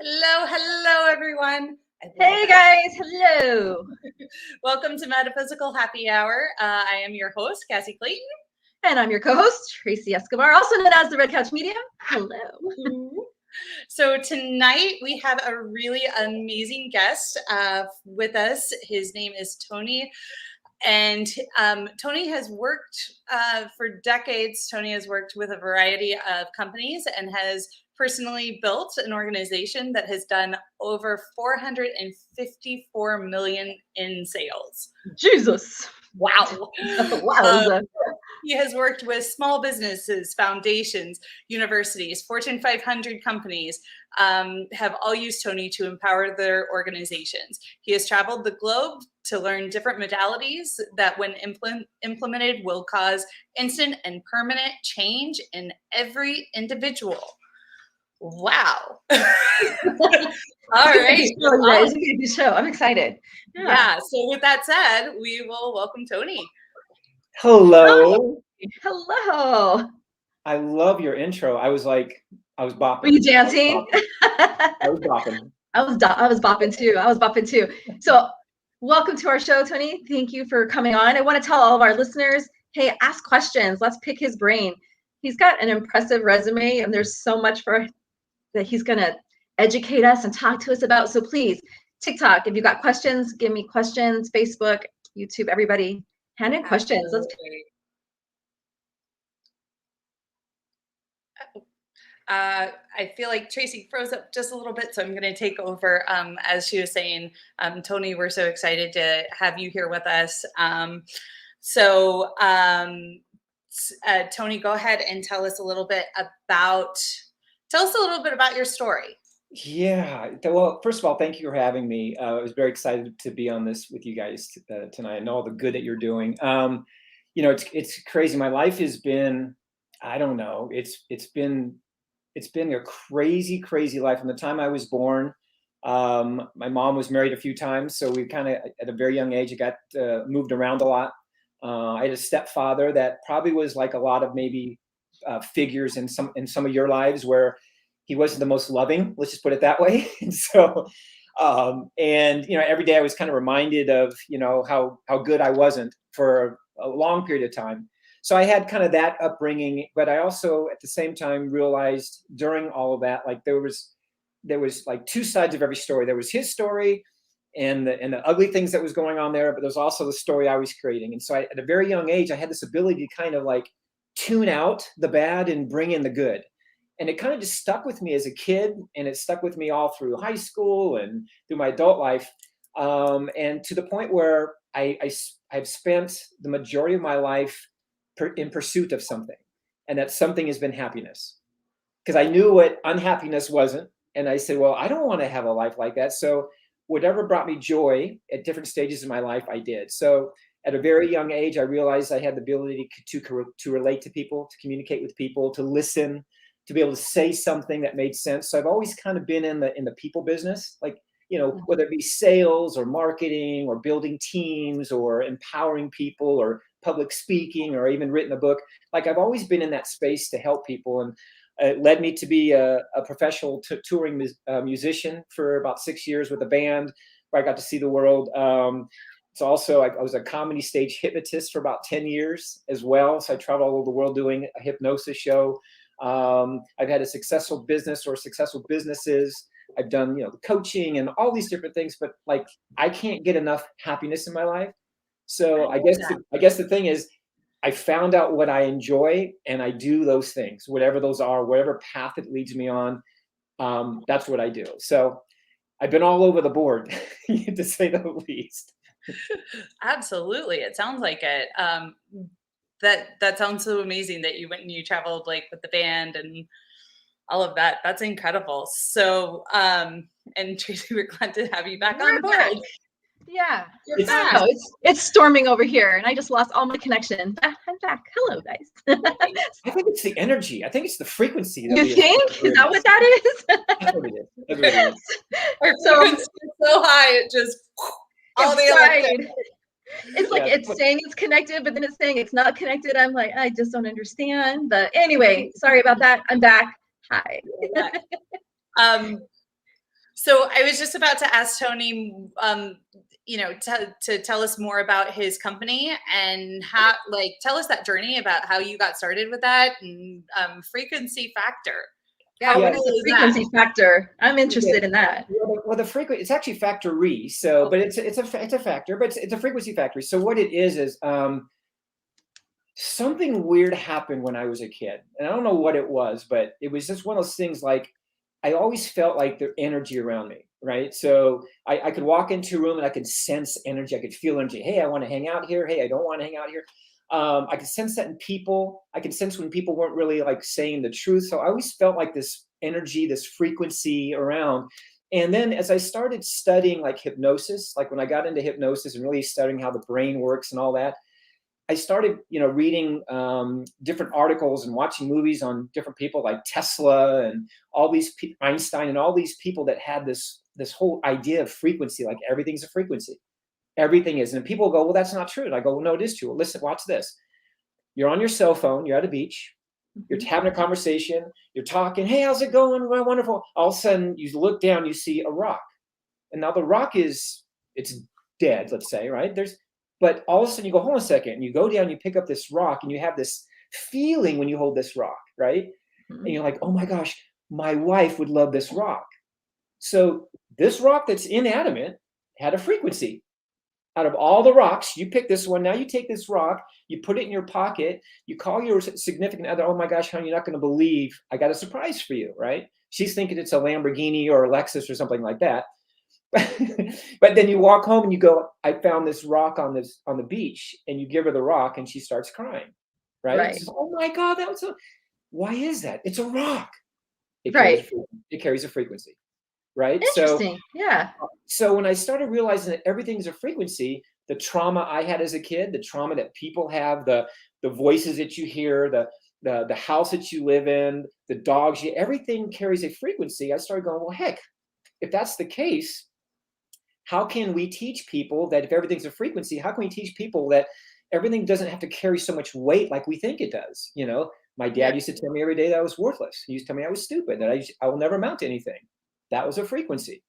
Hello, everyone. Hey guys, hello. Welcome to Metaphysical Happy Hour. I am your host, Cassie Clayton. And I'm your co-host, Tracy Escobar, also known as the Red Couch Medium. Hello. So tonight we have a really amazing guest with us. His name is Tony. And Tony has worked for decades. Tony has worked with a variety of companies and has personally built an organization that has done over 454 million in sales. Jesus. Wow. Wow. He has worked with small businesses, foundations, universities, Fortune 500 companies, have all used Tony to empower their organizations. He has traveled the globe to learn different modalities that when implemented will cause instant and permanent change in every individual. Wow. All right. Guys, good show. I'm excited. Yeah. So with that said, we will welcome Tony. Hello. Hello. I love your intro. I was bopping. Were you dancing? I was bopping. I was bopping too. So welcome to our show, Tony. Thank you for coming on. I want to tell all of our listeners, hey, ask questions. Let's pick his brain. He's got an impressive resume and there's so much that he's going to educate us and talk to us about. So please, TikTok, if you got questions, give me questions. Facebook, YouTube, everybody, hand in questions. Let's I feel like Tracy froze up just a little bit, so I'm going to take over. As she was saying, Tony, we're so excited to have you here with us. Tony, go ahead and tell us a little bit about your story. Yeah. Well, first of all, thank you for having me. I was very excited to be on this with you guys tonight and all the good that you're doing. It's crazy. My life has been, I don't know, it's been a crazy, crazy life. From the time I was born, my mom was married a few times, so we kind of, at a very young age, I got moved around a lot. I had a stepfather that probably was like a lot of maybe figures in some of your lives, where he wasn't the most loving. Let's just put it that way. And so, every day I was kind of reminded of how good I wasn't for a long period of time. So I had kind of that upbringing, but I also at the same time realized during all of that, like there was like two sides of every story. There was his story and the ugly things that was going on there, but there's also the story I was creating. And so at a very young age, I had this ability to kind of like tune out the bad and bring in the good. And it kind of just stuck with me as a kid, and it stuck with me all through high school and through my adult life. And to the point where I've spent the majority of my life in pursuit of something, and that something has been happiness, because I knew what unhappiness wasn't. And I said, well, I don't want to have a life like that. So whatever brought me joy at different stages of my life, I did. So at a very young age, I realized I had the ability to relate to people, to communicate with people, to listen, to be able to say something that made sense. So I've always kind of been in the people business, like, whether it be sales or marketing or building teams or empowering people or public speaking or even written a book. Like I've always been in that space to help people. And it led me to be a professional touring musician for about 6 years with a band, where I got to see the world. It's also, I was a comedy stage hypnotist for about 10 years as well. So I traveled all over the world doing a hypnosis show. I've had a successful business or successful businesses. I've done, the coaching and all these different things, but like, I can't get enough happiness in my life. So I guess the thing is, I found out what I enjoy and I do those things, whatever those are, whatever path it leads me on. That's what I do. So I've been all over the board, to say the least. Absolutely. It sounds like it. That sounds so amazing that you went and you traveled like with the band and all of that. That's incredible. So, and Tracy, we're glad to have you back on board. Yeah, it's storming over here, and I just lost all my connection. I'm back. Hello, guys. I think it's the energy. I think it's the frequency. You think? Is that what that is? That's what it is. That's what it is. Our frequency is so high, it just all the electric. It's like it's saying it's connected, but then it's saying it's not connected. I'm like, I just don't understand. But anyway, sorry about that. I'm back. Hi. So I was just about to ask Tony, to tell us more about his company and how, tell us that journey about how you got started with that and frequency factor. Yeah, what is the frequency factor? I'm interested in that. Well, the frequency, it's actually factory. So, but it's a factor, but it's a frequency factory. So what it is something weird happened when I was a kid, and I don't know what it was, but it was just one of those things. Like, I always felt like the energy around me, right? So I could walk into a room and I could sense energy. I could feel energy. Hey, I want to hang out here. Hey, I don't want to hang out here. I could sense that in people. I could sense when people weren't really like saying the truth. So I always felt like this energy, this frequency around. And then as I started studying like hypnosis, like when I got into hypnosis and really studying how the brain works and all that, I started, reading different articles and watching movies on different people like Tesla and all these Einstein and all these people that had this whole idea of frequency, like everything's a frequency. Everything is. And people go, well, that's not true. And I go, well, no, it is true. Well, listen, watch this. You're on your cell phone. You're at a beach. You're having a conversation. You're talking. Hey, how's it going? Well, wonderful. All of a sudden, you look down, you see a rock. And now the rock it's dead, let's say, right? But all of a sudden you go, hold on a second, and you go down, you pick up this rock, and you have this feeling when you hold this rock, right? Mm-hmm. And you're like, oh my gosh, my wife would love this rock. So this rock that's inanimate had a frequency. Out of all the rocks, you pick this one. Now you take this rock, you put it in your pocket, you call your significant other, oh my gosh, honey, you're not going to believe I got a surprise for you, right? She's thinking it's a Lamborghini or a Lexus or something like that. But then you walk home and you go, I found this rock on the beach, and you give her the rock and she starts crying, right? So, oh my God, why is that? It's a rock. It carries a frequency, right? Interesting. So when I started realizing that everything's a frequency, the trauma I had as a kid, the trauma that people have, the voices that you hear, the house that you live in, the dogs, everything carries a frequency. I started going, well, heck, if that's the case, how can we teach people that if everything's a frequency, how can we teach people that everything doesn't have to carry so much weight like we think it does? My dad used to tell me every day that I was worthless. He used to tell me I was stupid, that I will never amount to anything. That was a frequency.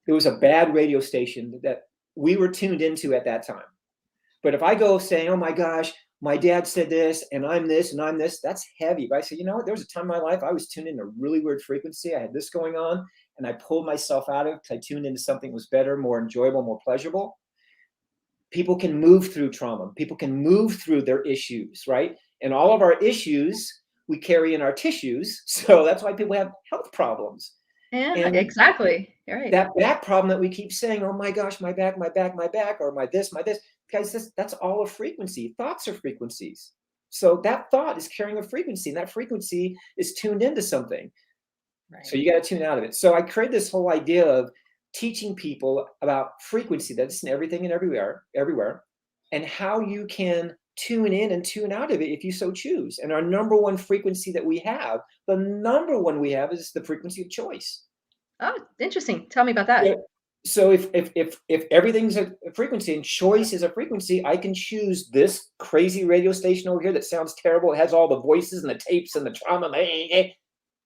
It was a bad radio station that we were tuned into at that time. But if I go saying, oh my gosh, my dad said this, and I'm this, and I'm this, that's heavy. But I say, you know what? There was a time in my life I was tuned in a really weird frequency. I had this going on, and I pulled myself out of it because I tuned into something that was better, more enjoyable, more pleasurable. People can move through trauma. People can move through their issues, right? And all of our issues we carry in our tissues. So that's why people have health problems. Yeah, exactly. You're right. That back problem that we keep saying, oh my gosh, my back, or my this. Guys, that's all a frequency. Thoughts are frequencies. So that thought is carrying a frequency, and that frequency is tuned into something. Right. So you got to tune out of it. So I created this whole idea of teaching people about frequency that's in everything and everywhere, and how you can tune in and tune out of it if you so choose. And our number one frequency that we have, is the frequency of choice. Oh, interesting. Tell me about that. Yeah. So if everything's a frequency and choice is a frequency, I can choose this crazy radio station over here that sounds terrible. It has all the voices and the tapes and the trauma.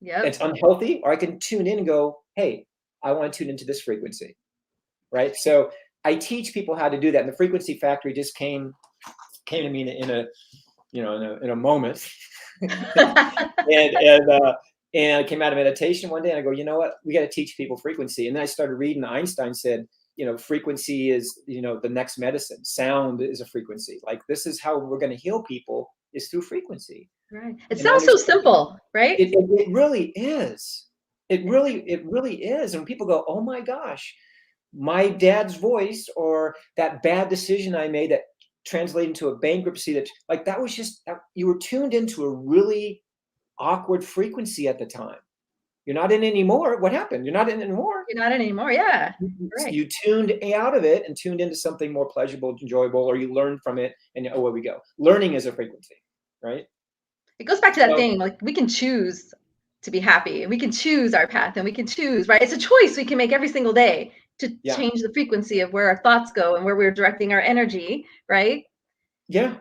Yeah, it's unhealthy. Or I can tune in and go, hey, I want to tune into this frequency, right? So I teach people how to do that. And the frequency factory just came to me in a moment. And I came out of meditation one day and I go, you know what? We got to teach people frequency. And then I started reading. Einstein said, frequency is, the next medicine. Sound is a frequency. Like, this is how we're going to heal people, is through frequency. Right. It sounds so simple, right? It really is. It really is. And people go, oh my gosh, my dad's voice, or that bad decision I made that translated into a bankruptcy, that was just, you were tuned into a really awkward frequency at the time. You're not in anymore. What happened? You're not in anymore. You're not in anymore. Yeah. Right. You tuned out of it and tuned into something more pleasurable, enjoyable, or you learned from it. And away we go. Learning is a frequency, right? It goes back to that thing. Like, we can choose to be happy, and we can choose our path, and we can choose, right? It's a choice we can make every single day to change the frequency of where our thoughts go and where we're directing our energy, right? Yeah.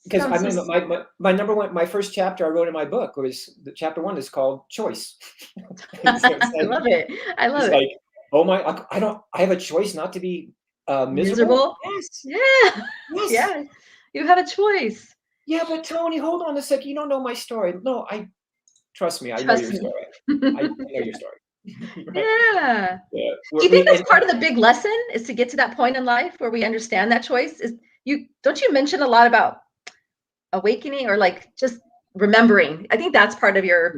because I Sounds mean, so my number one, my first chapter I wrote in my book was the chapter 1 is called Choice. I love it. I love It's it. like, oh my, I have a choice not to be miserable. Miserable? Yes, Yeah. yes. Yeah. You have a choice. Yeah, but Tony, hold on a sec. You don't know my story. No, trust me. I know your Trust me. story. I know your story. Right? Yeah. Yeah. Do you think that's part of the big lesson is to get to that point in life where we understand that choice? Is don't you mention a lot about awakening or like just remembering? I think that's part of your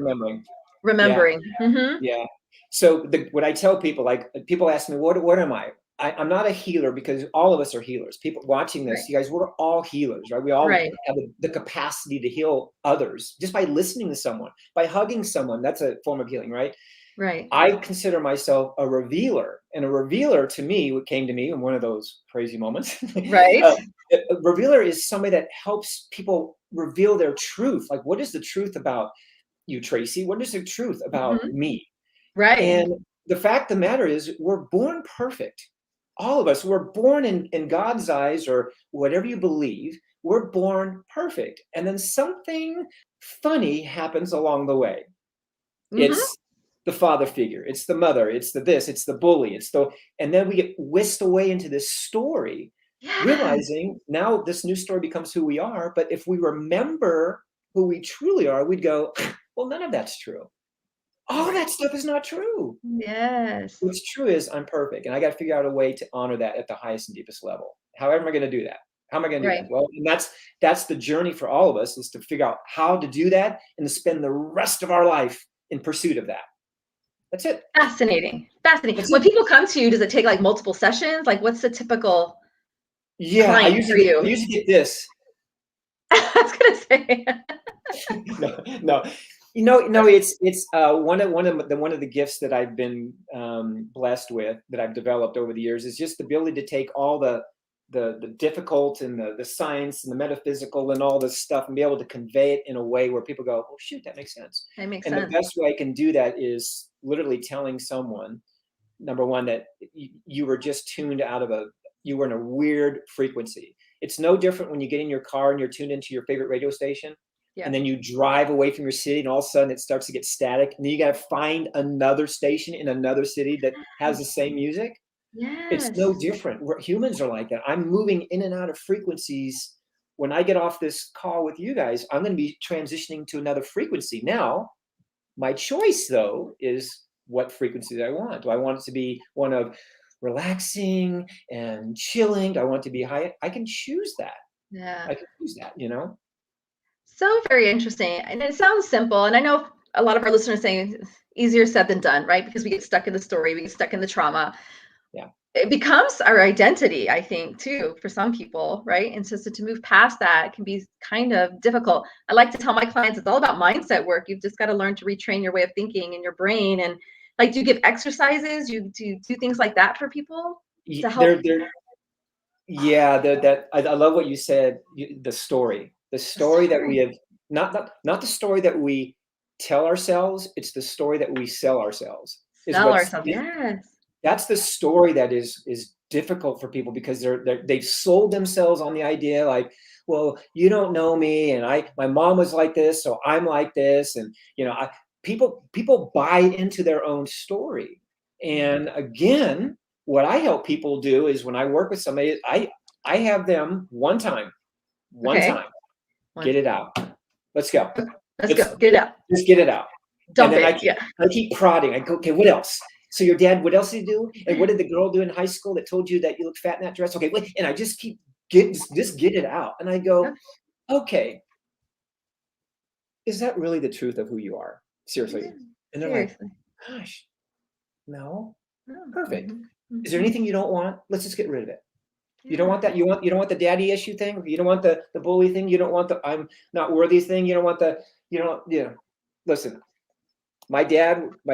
remembering. Yeah. Mm-hmm. Yeah. So what I tell people, like people ask me, what am I? I'm not a healer because all of us are healers. People watching this, Right. you guys, we're all healers, right? We all Right. have the capacity to heal others just by listening to someone, by hugging someone. That's a form of healing, right? Right. I consider myself a revealer, and a revealer to me, what came to me in one of those crazy moments, Right. a revealer is somebody that helps people reveal their truth. Like, what is the truth about you, Tracy? What is the truth about Mhm. me? Right. And the fact of the matter is, we're born perfect. All of us, we're born in God's eyes, or whatever you believe, we're born perfect. And then something funny happens along the way. Mm-hmm. It's the father figure, it's the mother, it's the this, it's the bully, and then we get whisked away into this story, Yeah. realizing now this new story becomes who we are. But if we remember who we truly are, we'd go, well, none of that's true. All that stuff is not true. Yes. What's true is I'm perfect, and I got to figure out a way to honor that at the highest and deepest level. However am I going to do that? How am I going to do Right. that? Well, and that's the journey for all of us, is to figure out how to do that and to spend the rest of our life in pursuit of that. That's it. Fascinating. Fascinating. That's When it. people come to you, does it take like multiple sessions? Like what's the typical Yeah, I client for you? usually get this. I was gonna say. No. No, it's one of the gifts that I've been blessed with, that I've developed over the years, is just the ability to take all the difficult and the science and the metaphysical and all this stuff and be able to convey it in a way where people go, oh shoot, that makes sense. That makes And sense. the best way I can do that is literally telling someone, number one, that you were just tuned out of you were in a weird frequency. It's no different when you get in your car and you're tuned into your favorite radio station. Yeah. And then you drive away from your city, and all of a sudden it starts to get static. And then you got to find another station in another city that has the same music. Yes. It's no different. Humans are like that. I'm moving in and out of frequencies. When I get off this call with you guys, I'm going to be transitioning to another frequency. Now, my choice, though, is what frequency do I want? Do I want it to be one of relaxing and chilling? Do I want it to be high? I can choose that. Yeah. I can choose that, you know? So very interesting. And it sounds simple. And I know a lot of our listeners saying easier said than done, right? Because we get stuck in the story, we get stuck in the trauma. Yeah. It becomes our identity, I think, too, for some people, right? And so to move past that can be kind of difficult. I like to tell my clients it's all about mindset work. You've just got to learn to retrain your way of thinking in your brain. And like, do you give exercises? You do things like that for people to help? Yeah, I love what you said. The story that we have, not the story that we tell ourselves. It's the story that we sell ourselves. Sell ourselves. Yes. That's the story that is difficult for people, because they've sold themselves on the idea, like, well, you don't know me, and my mom was like this, so I'm like this, and people buy into their own story. And again, what I help people do is, when I work with somebody, I have them one time, get it out. Let's go. Let's go. Get it out. Just get it out. Dump and then it. I keep prodding. I go, okay, what else? So your dad, what else did he do? And what did the girl do in high school that told you that you look fat in that dress? Okay, wait. And I just keep just get it out. And I go, okay, is that really the truth of who you are? Seriously. Yeah, and they're like, gosh, no. Perfect. Is there anything you don't want? Let's just get rid of it. You don't want that. You don't want the daddy issue thing. You don't want the bully thing. You don't want the I'm not worthy thing. You don't want the, listen, my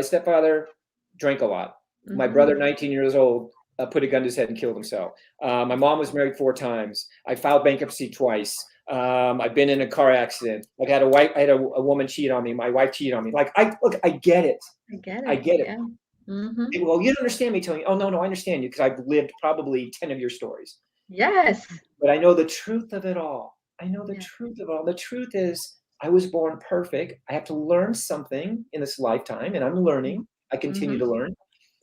stepfather drank a lot. My brother, 19 years old, put a gun to his head and killed himself. My mom was married 4 times. I filed bankruptcy twice. I've been in a car accident. I had a woman cheat on me. My wife cheated on me. Like, I get it. I get it. Yeah. Mm-hmm. Well, you don't understand me, Tony. Oh, no, I understand you, because I've lived probably 10 of your stories. Yes. But I know the truth of it all. I know the Yeah. truth of it all. The truth is I was born perfect. I have to learn something in this lifetime, and I'm learning. I continue to learn.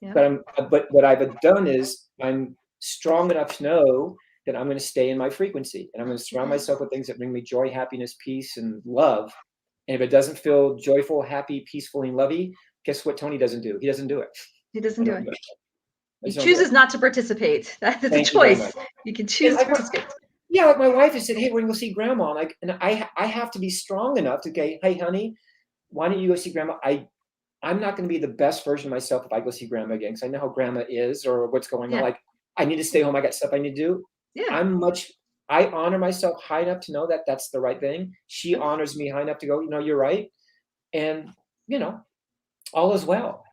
Yeah. But what I've done is I'm strong enough to know that I'm going to stay in my frequency, and I'm going to surround myself with things that bring me joy, happiness, peace, and love. And if it doesn't feel joyful, happy, peaceful, and lovey, guess what Tony doesn't do? He doesn't do it. He doesn't do it. He don't do chooses it. not to participate. That's a Thank you very choice. much. You can choose And to participate. Yeah, like my wife has said, hey, we're gonna go see grandma. And I have to be strong enough to say, hey, honey, why don't you go see grandma? I'm not gonna be the best version of myself if I go see grandma again, because I know how grandma is or what's going on. Yeah. Like, I need to stay home. I got stuff I need to do. Yeah. I honor myself high enough to know that that's the right thing. She honors me high enough to go, you're right. And, all is well.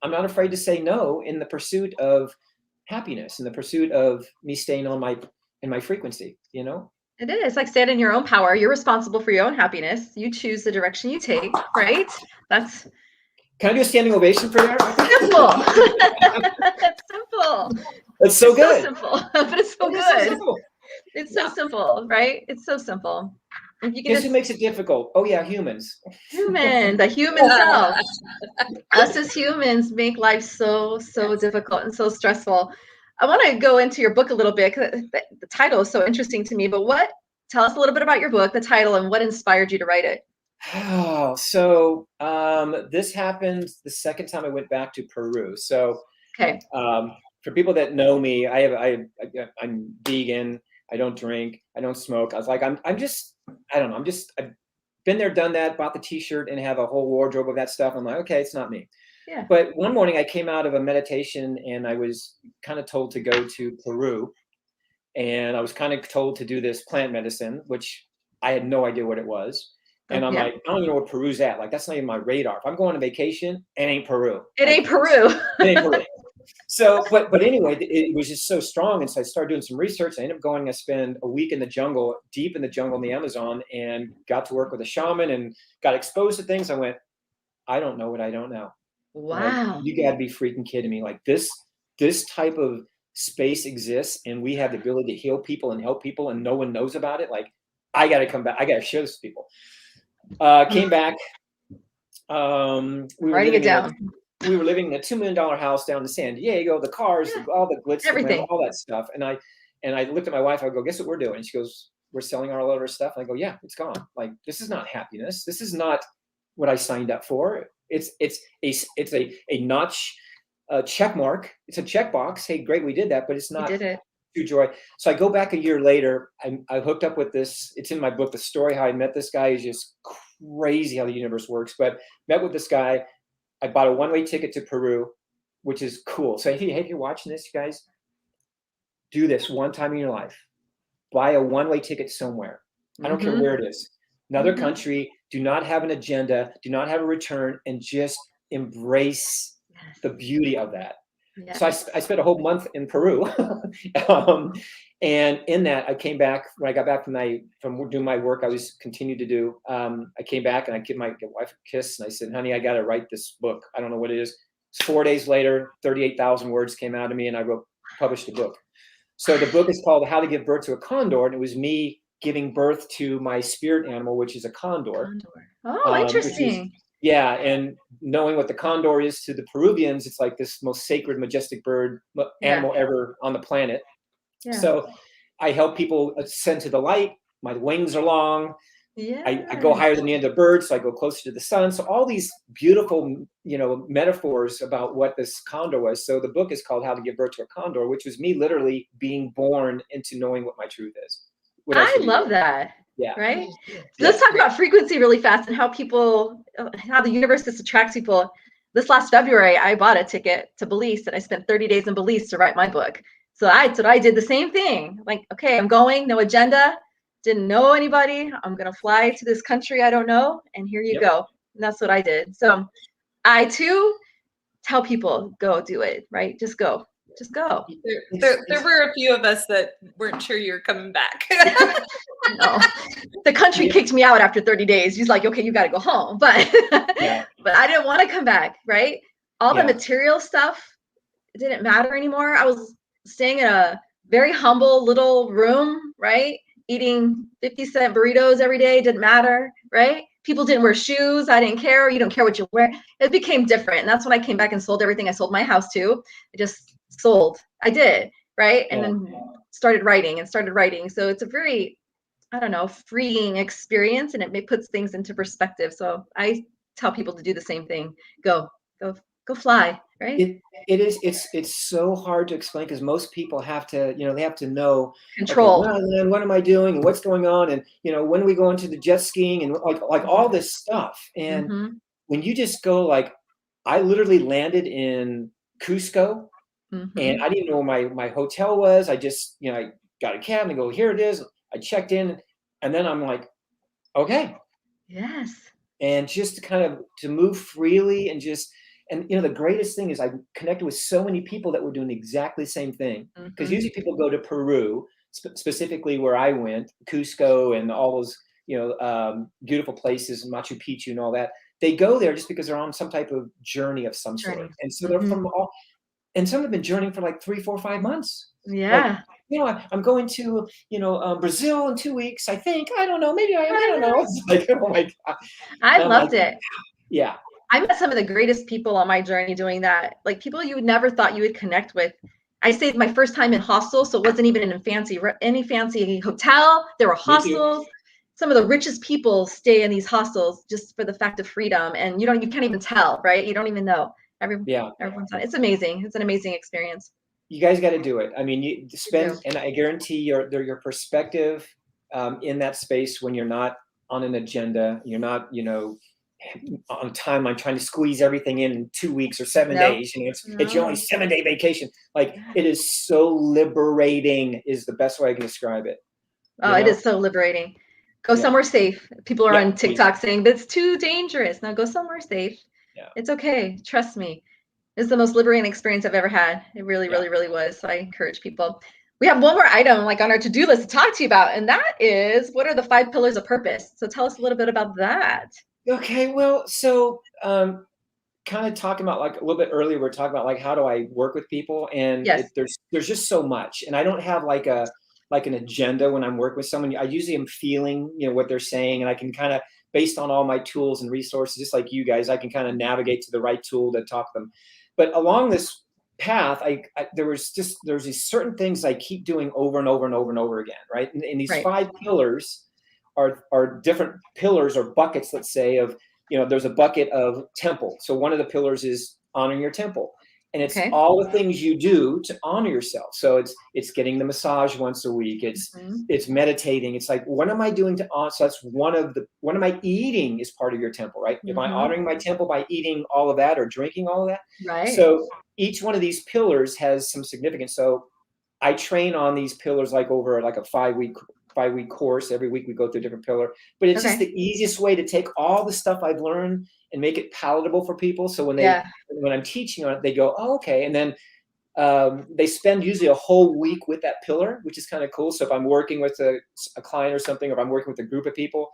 I'm not afraid to say no in the pursuit of happiness, in the pursuit of me staying in my frequency, It is like stand in your own power. You're responsible for your own happiness. You choose the direction you take, right? That's Can I do a standing ovation for that? simple. That's simple. It's so good. So simple, but it's so It is good. so simple. It's so simple, right? It's so simple. If you can Guess who makes it difficult? Oh yeah, humans. the human self. Us as humans make life so difficult and so stressful. I want to go into your book a little bit because the title is so interesting to me. But tell us a little bit about your book, the title, and what inspired you to write it. Oh, so this happened the second time I went back to Peru. So Okay. For people that know me, I'm vegan. I don't drink. I don't smoke. I was like, I don't know. I've been there, done that, bought the t-shirt and have a whole wardrobe of that stuff. I'm like, okay, it's not me. Yeah. But one morning I came out of a meditation and I was kind of told to go to Peru. And I was kind of told to do this plant medicine, which I had no idea what it was. And I'm like, I don't even know where Peru's at. Like, that's not even my radar. If I'm going on vacation, it ain't Peru. It ain't Peru. It ain't Peru. So, but anyway, it was just so strong. And so I started doing some research. I ended up going, I spent a week in the jungle, deep in the jungle in the Amazon, and got to work with a shaman and got exposed to things. I went, I don't know what I don't know. Wow. Like, you gotta be freaking kidding me. Like this type of space exists and we have the ability to heal people and help people and no one knows about it. Like, I gotta come back. I gotta share this with people. Came back. Writing it down. We were living in a $2 million house down in San Diego, the cars, all the glitz, everything, all that stuff. And I looked at my wife, I go, guess what we're doing? And she goes, we're selling all of our stuff. And I go, yeah, it's gone. Like, this is not happiness. This is not what I signed up for. It's a notch, a check mark. It's a checkbox. Hey, great, we did that, but it's not true joy. So I go back a year later. I hooked up with this. It's in my book, The Story How I Met This Guy. Is just crazy how the universe works. But met with this guy. I bought a one-way ticket to Peru, which is cool. So if you're watching this, you guys, do this one time in your life. Buy a one-way ticket somewhere. I don't care where it is. Another country. Do not have an agenda. Do not have a return, and just embrace the beauty of that. Yeah. So I spent a whole month in Peru, and in that I came back. When I got back from doing my work, I was continued to do. I came back and I gave my wife a kiss, and I said, "Honey, I got to write this book. I don't know what it is." It's 4 days later, 38,000 words came out of me, and I published a book. So the book is called "How to Give Birth to a Condor," and it was me giving birth to my spirit animal, which is a condor. Oh, interesting. Yeah, and knowing what the condor is to the Peruvians, it's like this most sacred, majestic animal ever on the planet. Yeah. So I help people ascend to the light. My wings are long. Yeah. I go higher than the end of birds, so I go closer to the sun. So all these beautiful, metaphors about what this condor was. So the book is called "How to Give Birth to a Condor," which was me literally being born into knowing what my truth is. I love that. Yeah. Right. So let's talk about frequency really fast and how the universe just attracts people. This last February, I bought a ticket to Belize and I spent 30 days in Belize to write my book. So I did the same thing. Like, okay, I'm going, no agenda, didn't know anybody. I'm going to fly to this country I don't know. And here you go. And that's what I did. So I too tell people, go do it, right? Just go. Just go. There were a few of us that weren't sure you were coming back. No, the country kicked me out after 30 days. He's like, okay, you got to go home. But but I didn't want to come back, right? All the material stuff didn't matter anymore. I was staying in a very humble little room, right? eating 50-cent burritos every day. Didn't matter, right? People didn't wear shoes. I didn't care. You don't care what you wear. It became different. And that's when I came back and sold everything. I sold my house too. I just sold. I did, right? And then started writing. So it's a very, I don't know, freeing experience, and it puts things into perspective. So I tell people to do the same thing. Go fly, right? It's so hard to explain because most people have to, they have to know Control. Okay, well, what am I doing and what's going on? And, when are we going to the jet skiing and like all this stuff. And when you just go I literally landed in Cusco and I didn't know where my hotel was. I just, I got a cab and I go, here it is. I checked in and then I'm like, okay. Yes. And just to move freely and the greatest thing is I connected with so many people that were doing exactly the same thing. Because usually people go to Peru, specifically where I went, Cusco and all those, beautiful places, Machu Picchu and all that. They go there just because they're on some type of journey of some sort. And so they're from and some have been journeying for 3, 4, 5 months. Yeah. I'm going to, Brazil in 2 weeks, I think. I don't know. Maybe I am. I don't know. It's like, oh my God. I loved it. Yeah. I met some of the greatest people on my journey doing that. Like people you would never thought you would connect with. I stayed my first time in hostels, so it wasn't even in any fancy hotel. There were hostels. Some of the richest people stay in these hostels just for the fact of freedom. And you can't even tell, right? You don't even know. Everyone's on. It's amazing. It's an amazing experience. You guys got to do it. I mean, you spend, and I guarantee your perspective in that space when you're not on an agenda, you're not, on time. I'm trying to squeeze everything in 2 weeks or 7 days. It's your only 7-day vacation. It is so liberating is the best way I can describe it. Oh, it is so liberating. Go somewhere safe. People are on TikTok saying that's too dangerous. Now go somewhere safe. Yeah. It's okay. Trust me. It's the most liberating experience I've ever had. It really, really, really was. So I encourage people. We have one more item on our to-do list to talk to you about, and that is what are the 5 pillars of purpose? So tell us a little bit about that. Okay, well, so kind of talking about a little bit earlier, we're talking about how do I work with people, and there's just so much, and I don't have an agenda when I'm working with someone. I usually am feeling what they're saying, and I can kind of, based on all my tools and resources, just like you guys, I can kind of navigate to the right tool to talk to them. But along this path, there's these certain things I keep doing over and over and over and over again, right? And these 5 pillars are different pillars or buckets, let's say, of, there's a bucket of temple. So one of the pillars is honoring your temple. And it's all the things you do to honor yourself. So it's getting the massage once a week. It's meditating. It's what am I doing to honor? So that's what am I eating is part of your temple, right? Am I honoring my temple by eating all of that or drinking all of that? Right. So each one of these pillars has some significance. So I train on these pillars over a 5-week course. Every week we go through a different pillar, but it's just the easiest way to take all the stuff I've learned and make it palatable for people. So when I'm teaching on it, they go, oh, okay. And then they spend usually a whole week with that pillar, which is kind of cool. So if I'm working with a client or something, or if I'm working with a group of people,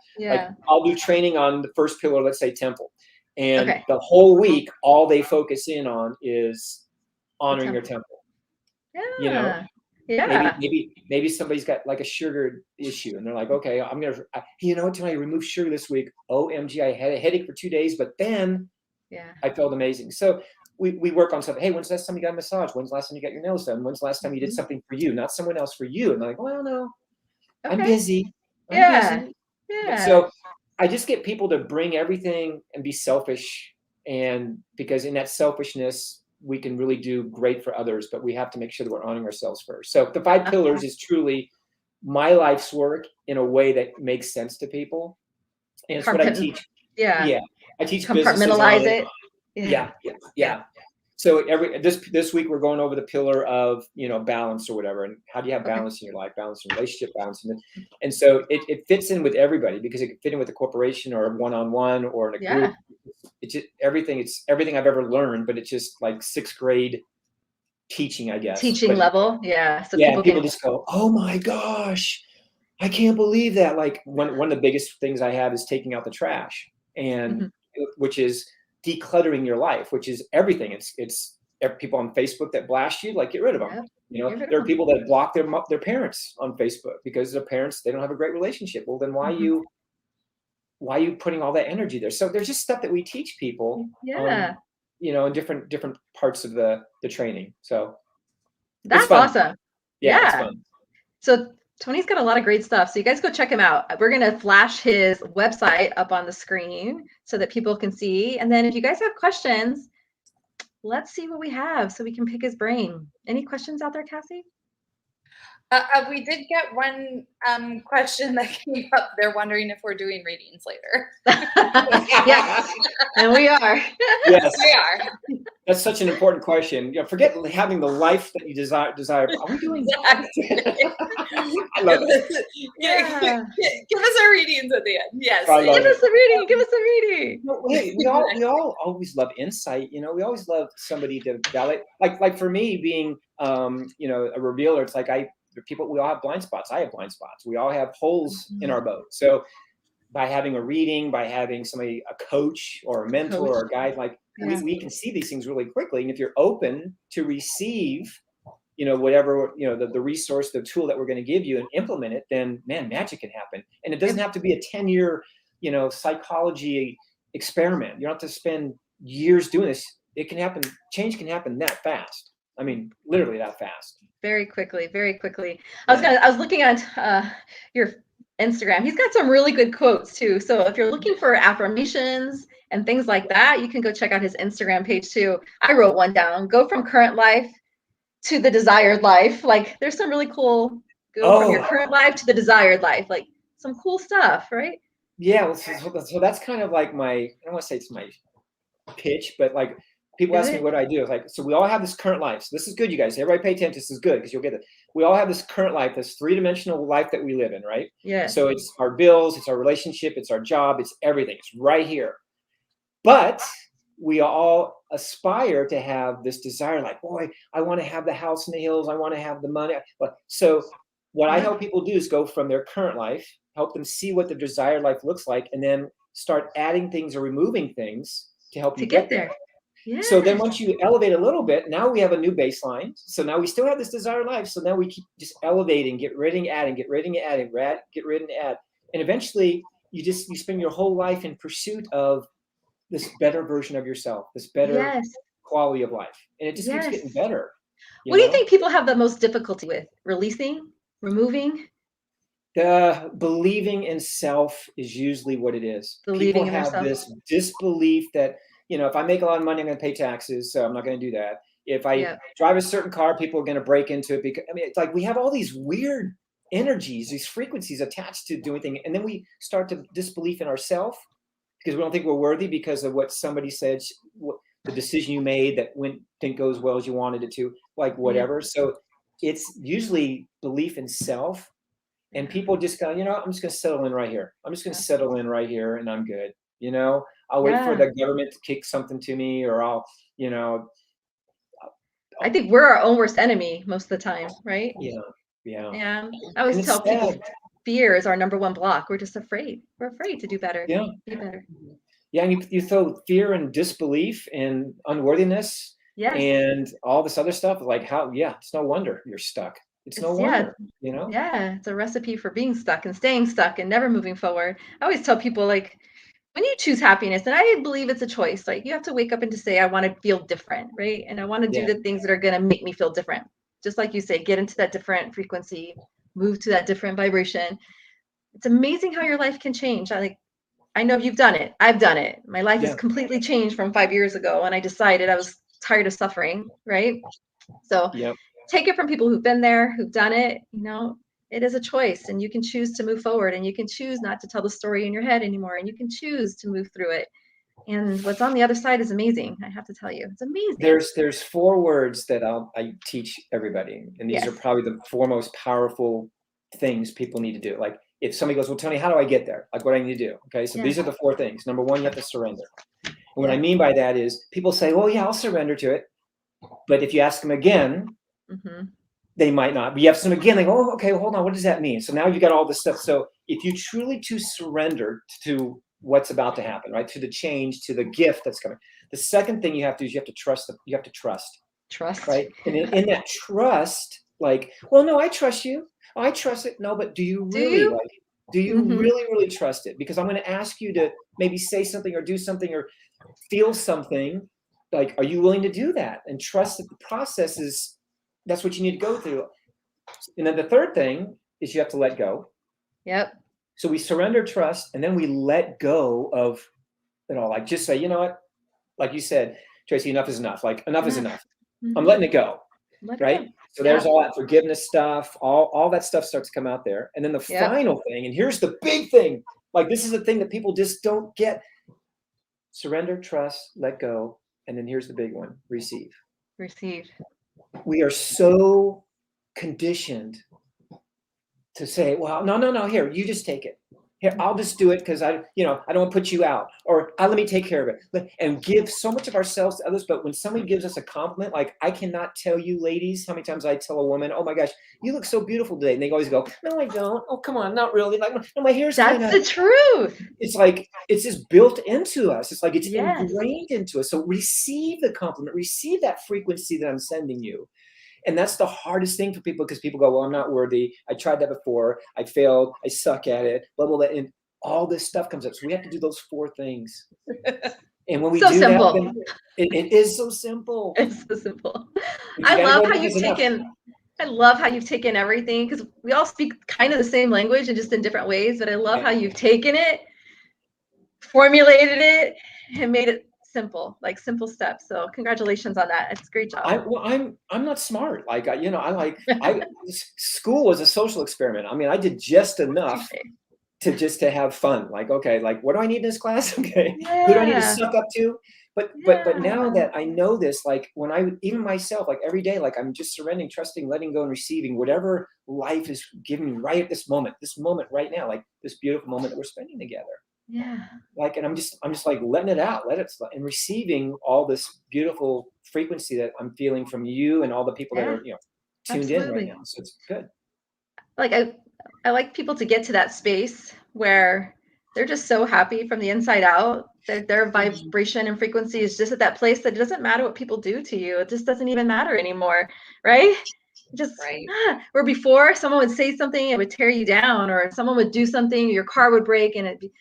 I'll do training on the first pillar, let's say temple. And the whole week, all they focus in on is honoring your temple. Yeah. Yeah. Maybe somebody's got a sugar issue and they're like, okay, I'm going to, Tony, remove sugar this week. OMG, I had a headache for 2 days, but then I felt amazing. So we work on something. Hey, when's the last time you got a massage? When's the last time you got your nails done? When's the last time you did something for you, not someone else, for you? And they're like, well, no, I'm busy. I'm busy. Yeah. So I just get people to bring everything and be selfish. And because in that selfishness, we can really do great for others, but we have to make sure that we're honoring ourselves first. So the 5 pillars is truly my life's work in a way that makes sense to people. And it's what I teach. Yeah. I teach compartmentalize it. Yeah. So this week we're going over the pillar of, balance or whatever. And how do you have balance in your life, balance in relationship, balance in it. And so it fits in with everybody because it can fit in with a corporation or a one-on-one or in a group. It's just everything. It's everything I've ever learned, but it's just like 6th grade teaching, I guess. Teaching level. Yeah. So people just go, oh my gosh, I can't believe that. One of the biggest things I have is taking out the trash, and which is decluttering your life, which is everything. It's people on Facebook that blast you, like get rid of them. Yep. You know, there are people that block their parents on Facebook because their parents, they don't have a great relationship. Well, then why are you putting all that energy there? So there's just stuff that we teach people, you know, in different parts of the training. So that's awesome. Yeah, it's fun. So Tony's got a lot of great stuff. So you guys go check him out. We're going to flash his website up on the screen so that people can see. And then if you guys have questions, let's see what we have so we can pick his brain. Any questions out there, Cassie? We did get one question that came up. They're wondering if we're doing readings later. Yes, and we are. Yes, we are. That's such an important question. You know, forget having the life that you desire. Are we doing that? I love it. Give us our readings at the end. Yes. Give us a reading. Give us a reading. No, hey, we all always love insight. You know, we always love somebody to validate. Like for me, being you know, a revealer, it's like we all have blind spots. I have blind spots. We all have holes in our boat. So by having a reading, by having somebody, a coach or a mentor or a guide, like we can see these things really quickly. And if you're open to receive, you know, whatever, you know, the resource, the tool that we're going to give you and implement it, then man, magic can happen. And it doesn't have to be a 10-year, you know, psychology experiment. You don't have to spend years doing this. It can happen. Change can happen that fast. I mean, literally that fast. Very quickly, very quickly. I was looking at your Instagram. He's got some really good quotes too. So if you're looking for affirmations and things like that, you can go check out his Instagram page too. I wrote one down. Go from current life to the desired life. Like there's some really cool. Go from your current life to the desired life. Like some cool stuff, right? Yeah. Well, so that's kind of like I don't want to say it's my pitch, but like. People ask me what I do. It's like, so we all have this current life. So this is good, you guys. Everybody pay attention. This is good because you'll get it. We all have this current life, this three-dimensional life that we live in, right? Yeah. So it's our bills, it's our relationship, it's our job, it's everything. It's right here. But we all aspire to have this desire, like, boy, I want to have the house in the hills. I want to have the money. So what I help people do is go from their current life, help them see what the desired life looks like, and then start adding things or removing things to help you get there. Yeah. So then once you elevate a little bit, now we have a new baseline. So now we still have this desired life. So now we keep just elevating, get rid and adding, get rid and adding, get rid and add. And eventually you spend your whole life in pursuit of this better version of yourself, this better quality of life. And it just keeps getting better. What do you think people have the most difficulty with? Releasing, removing? Believing in self is usually what it is. Believing people in have themselves. This disbelief that, you know, if I make a lot of money, I'm going to pay taxes, so I'm not going to do that. If I drive a certain car, people are going to break into it. Because I mean, it's like we have all these weird energies, these frequencies attached to doing things, and then we start to disbelief in ourselves because we don't think we're worthy because of what somebody said, the decision you made that didn't go as well as you wanted it to, like whatever. So it's usually belief in self, and people just go, you know, I'm just going to settle in right here. I'm just going to settle in right here, and I'm good. You know, I'll wait for the government to kick something to me, or I'll, you know. I think we're our own worst enemy most of the time, right? Yeah. I always tell people fear is our number one block. We're just afraid. We're afraid to do better. Yeah. Be better. Yeah, and you throw fear and disbelief and unworthiness and all this other stuff. Like it's no wonder you're stuck. It's no wonder, you know? Yeah, it's a recipe for being stuck and staying stuck and never moving forward. I always tell people, like, when you choose happiness, and I believe it's a choice, like you have to wake up and to say, I want to feel different, right? And I want to do the things that are going to make me feel different. Just like you say, get into that different frequency, move to that different vibration. It's amazing how your life can change. I know you've done it. I've done it. My life has completely changed from 5 years ago when I decided I was tired of suffering, right? So take it from people who've been there, who've done it, you know. It is a choice, and you can choose to move forward, and you can choose not to tell the story in your head anymore, and you can choose to move through it. And what's on the other side is amazing. I have to tell you, it's amazing. There's 4 words that I teach everybody, and these are probably the 4 most powerful things people need to do. Like if somebody goes, well, Tony, how do I get there? Like what I need to do. Okay, so these are the 4 things. Number 1, you have to surrender. And what I mean by that is people say, well, yeah, I'll surrender to it. But if you ask them again, they might not. But you have some again, they go, oh, okay, well, hold on, what does that mean? So now you got all this stuff. So if you truly to surrender to what's about to happen, right? To the change, to the gift that's coming. The second thing you have to do is you have to trust. You have to trust. Trust. right? And in that trust, like, well, no, I trust you. Oh, I trust it. No, but do you really like it? Do you really, really trust it? Because I'm going to ask you to maybe say something or do something or feel something. Like, are you willing to do that? And trust that the process is, that's what you need to go through. And then the third thing is you have to let go. Yep. So we surrender trust and then we let go of it all. Like, just say, you know what? Like you said, Tracy, enough is enough. Like, enough is enough. I'm letting it go. Right? So there's all that forgiveness stuff, all that stuff starts to come out there. And then the final thing, and here's the big thing, like this is the thing that people just don't get. Surrender, trust, let go. And then here's the big one, receive. Receive. We are so conditioned to say, well, no, here, you just take it. Here, I'll just do it because I don't want to put you out, or let me take care of it, and give so much of ourselves to others. But when somebody gives us a compliment, like I cannot tell you, ladies, how many times I tell a woman, "Oh my gosh, you look so beautiful today," and they always go, "No, I don't. Oh, come on, not really. Like, no, my hair's that's the truth." It's like it's just built into us. It's like it's ingrained into us. So receive the compliment, receive that frequency that I'm sending you. And that's the hardest thing for people because people go, well, I'm not worthy. I tried that before. I failed. I suck at it. Blah, blah, blah. And all this stuff comes up. So we have to do those 4 things. And when we do that, it is so simple. It's so simple. I love how you've taken everything, because we all speak kind of the same language and just in different ways. But I love how you've taken it, formulated it, and made it simple, like simple steps. So congratulations on that. It's a great job. I'm not smart. Like, school was a social experiment. I mean, I did just enough to have fun. Like, okay, like what do I need in this class? Okay. Who do I need to suck up to? But now that I know this, like when even myself, like every day, like I'm just surrendering, trusting, letting go and receiving whatever life is giving me right at this moment right now, like this beautiful moment that we're spending together. Yeah. Like, and I'm just like letting it out, and receiving all this beautiful frequency that I'm feeling from you and all the people that are, tuned in right now. So it's good. Like I like people to get to that space where they're just so happy from the inside out that their vibration and frequency is just at that place that it doesn't matter what people do to you. It just doesn't even matter anymore. Right? Where before someone would say something, it would tear you down, or someone would do something, your car would break and it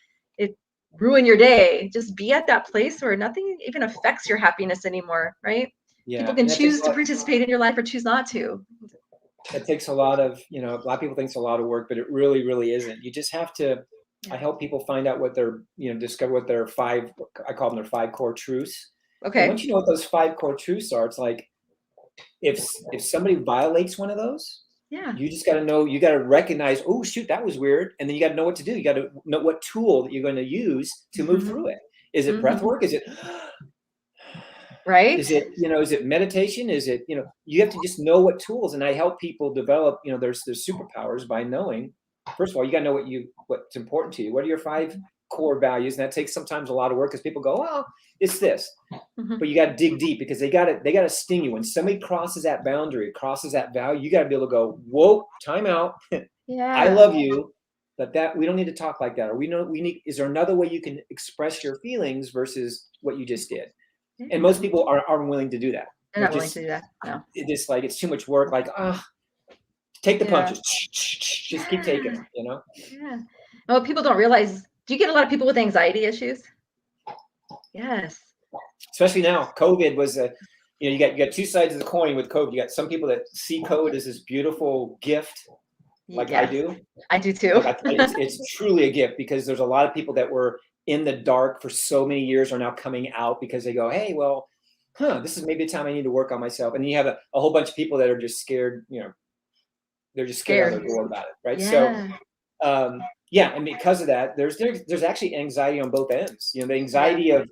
ruin your day. Just be at that place where nothing even affects your happiness anymore, right? Yeah. People can choose to participate in your life or choose not to. It takes a lot of, a lot of people think it's a lot of work, but it really, really isn't. You just have to, I help people find out what their, discover what their 5, I call them their 5 core truths. Okay. And once you know what those 5 core truths are, it's like, if somebody violates one of those, you just got to know, you got to recognize, oh, shoot, that was weird. And then you got to know what to do. You got to know what tool that you're going to use to move through it. Is it breath work? Is it, right? Is it, is it meditation? Is it, you have to just know what tools. And I help people develop, there's superpowers by knowing, first of all, you got to know what's important to you. What are your 5 core values? And that takes sometimes a lot of work because people go, well, it's this. But you got to dig deep because they got to sting you. When somebody crosses that boundary, crosses that value, you got to be able to go, whoa, time out. I love you, but that we don't need to talk like that. Or is there another way you can express your feelings versus what you just did? And most people aren't willing to do that. They're not willing to do that. No. It's like, it's too much work. Like, take the punches. Just keep taking them, Yeah. Well, people don't realize, do you get a lot of people with anxiety issues? Yes. Especially now, COVID was you got 2 sides of the coin with COVID. You got some people that see COVID as this beautiful gift, like I do. I do too. It's truly a gift because there's a lot of people that were in the dark for so many years are now coming out because they go, hey, well, this is maybe a time I need to work on myself. And you have a whole bunch of people that are just scared, they're just scared out of their door about it, right? Yeah. So, and because of that, there's actually anxiety on both ends. The anxiety of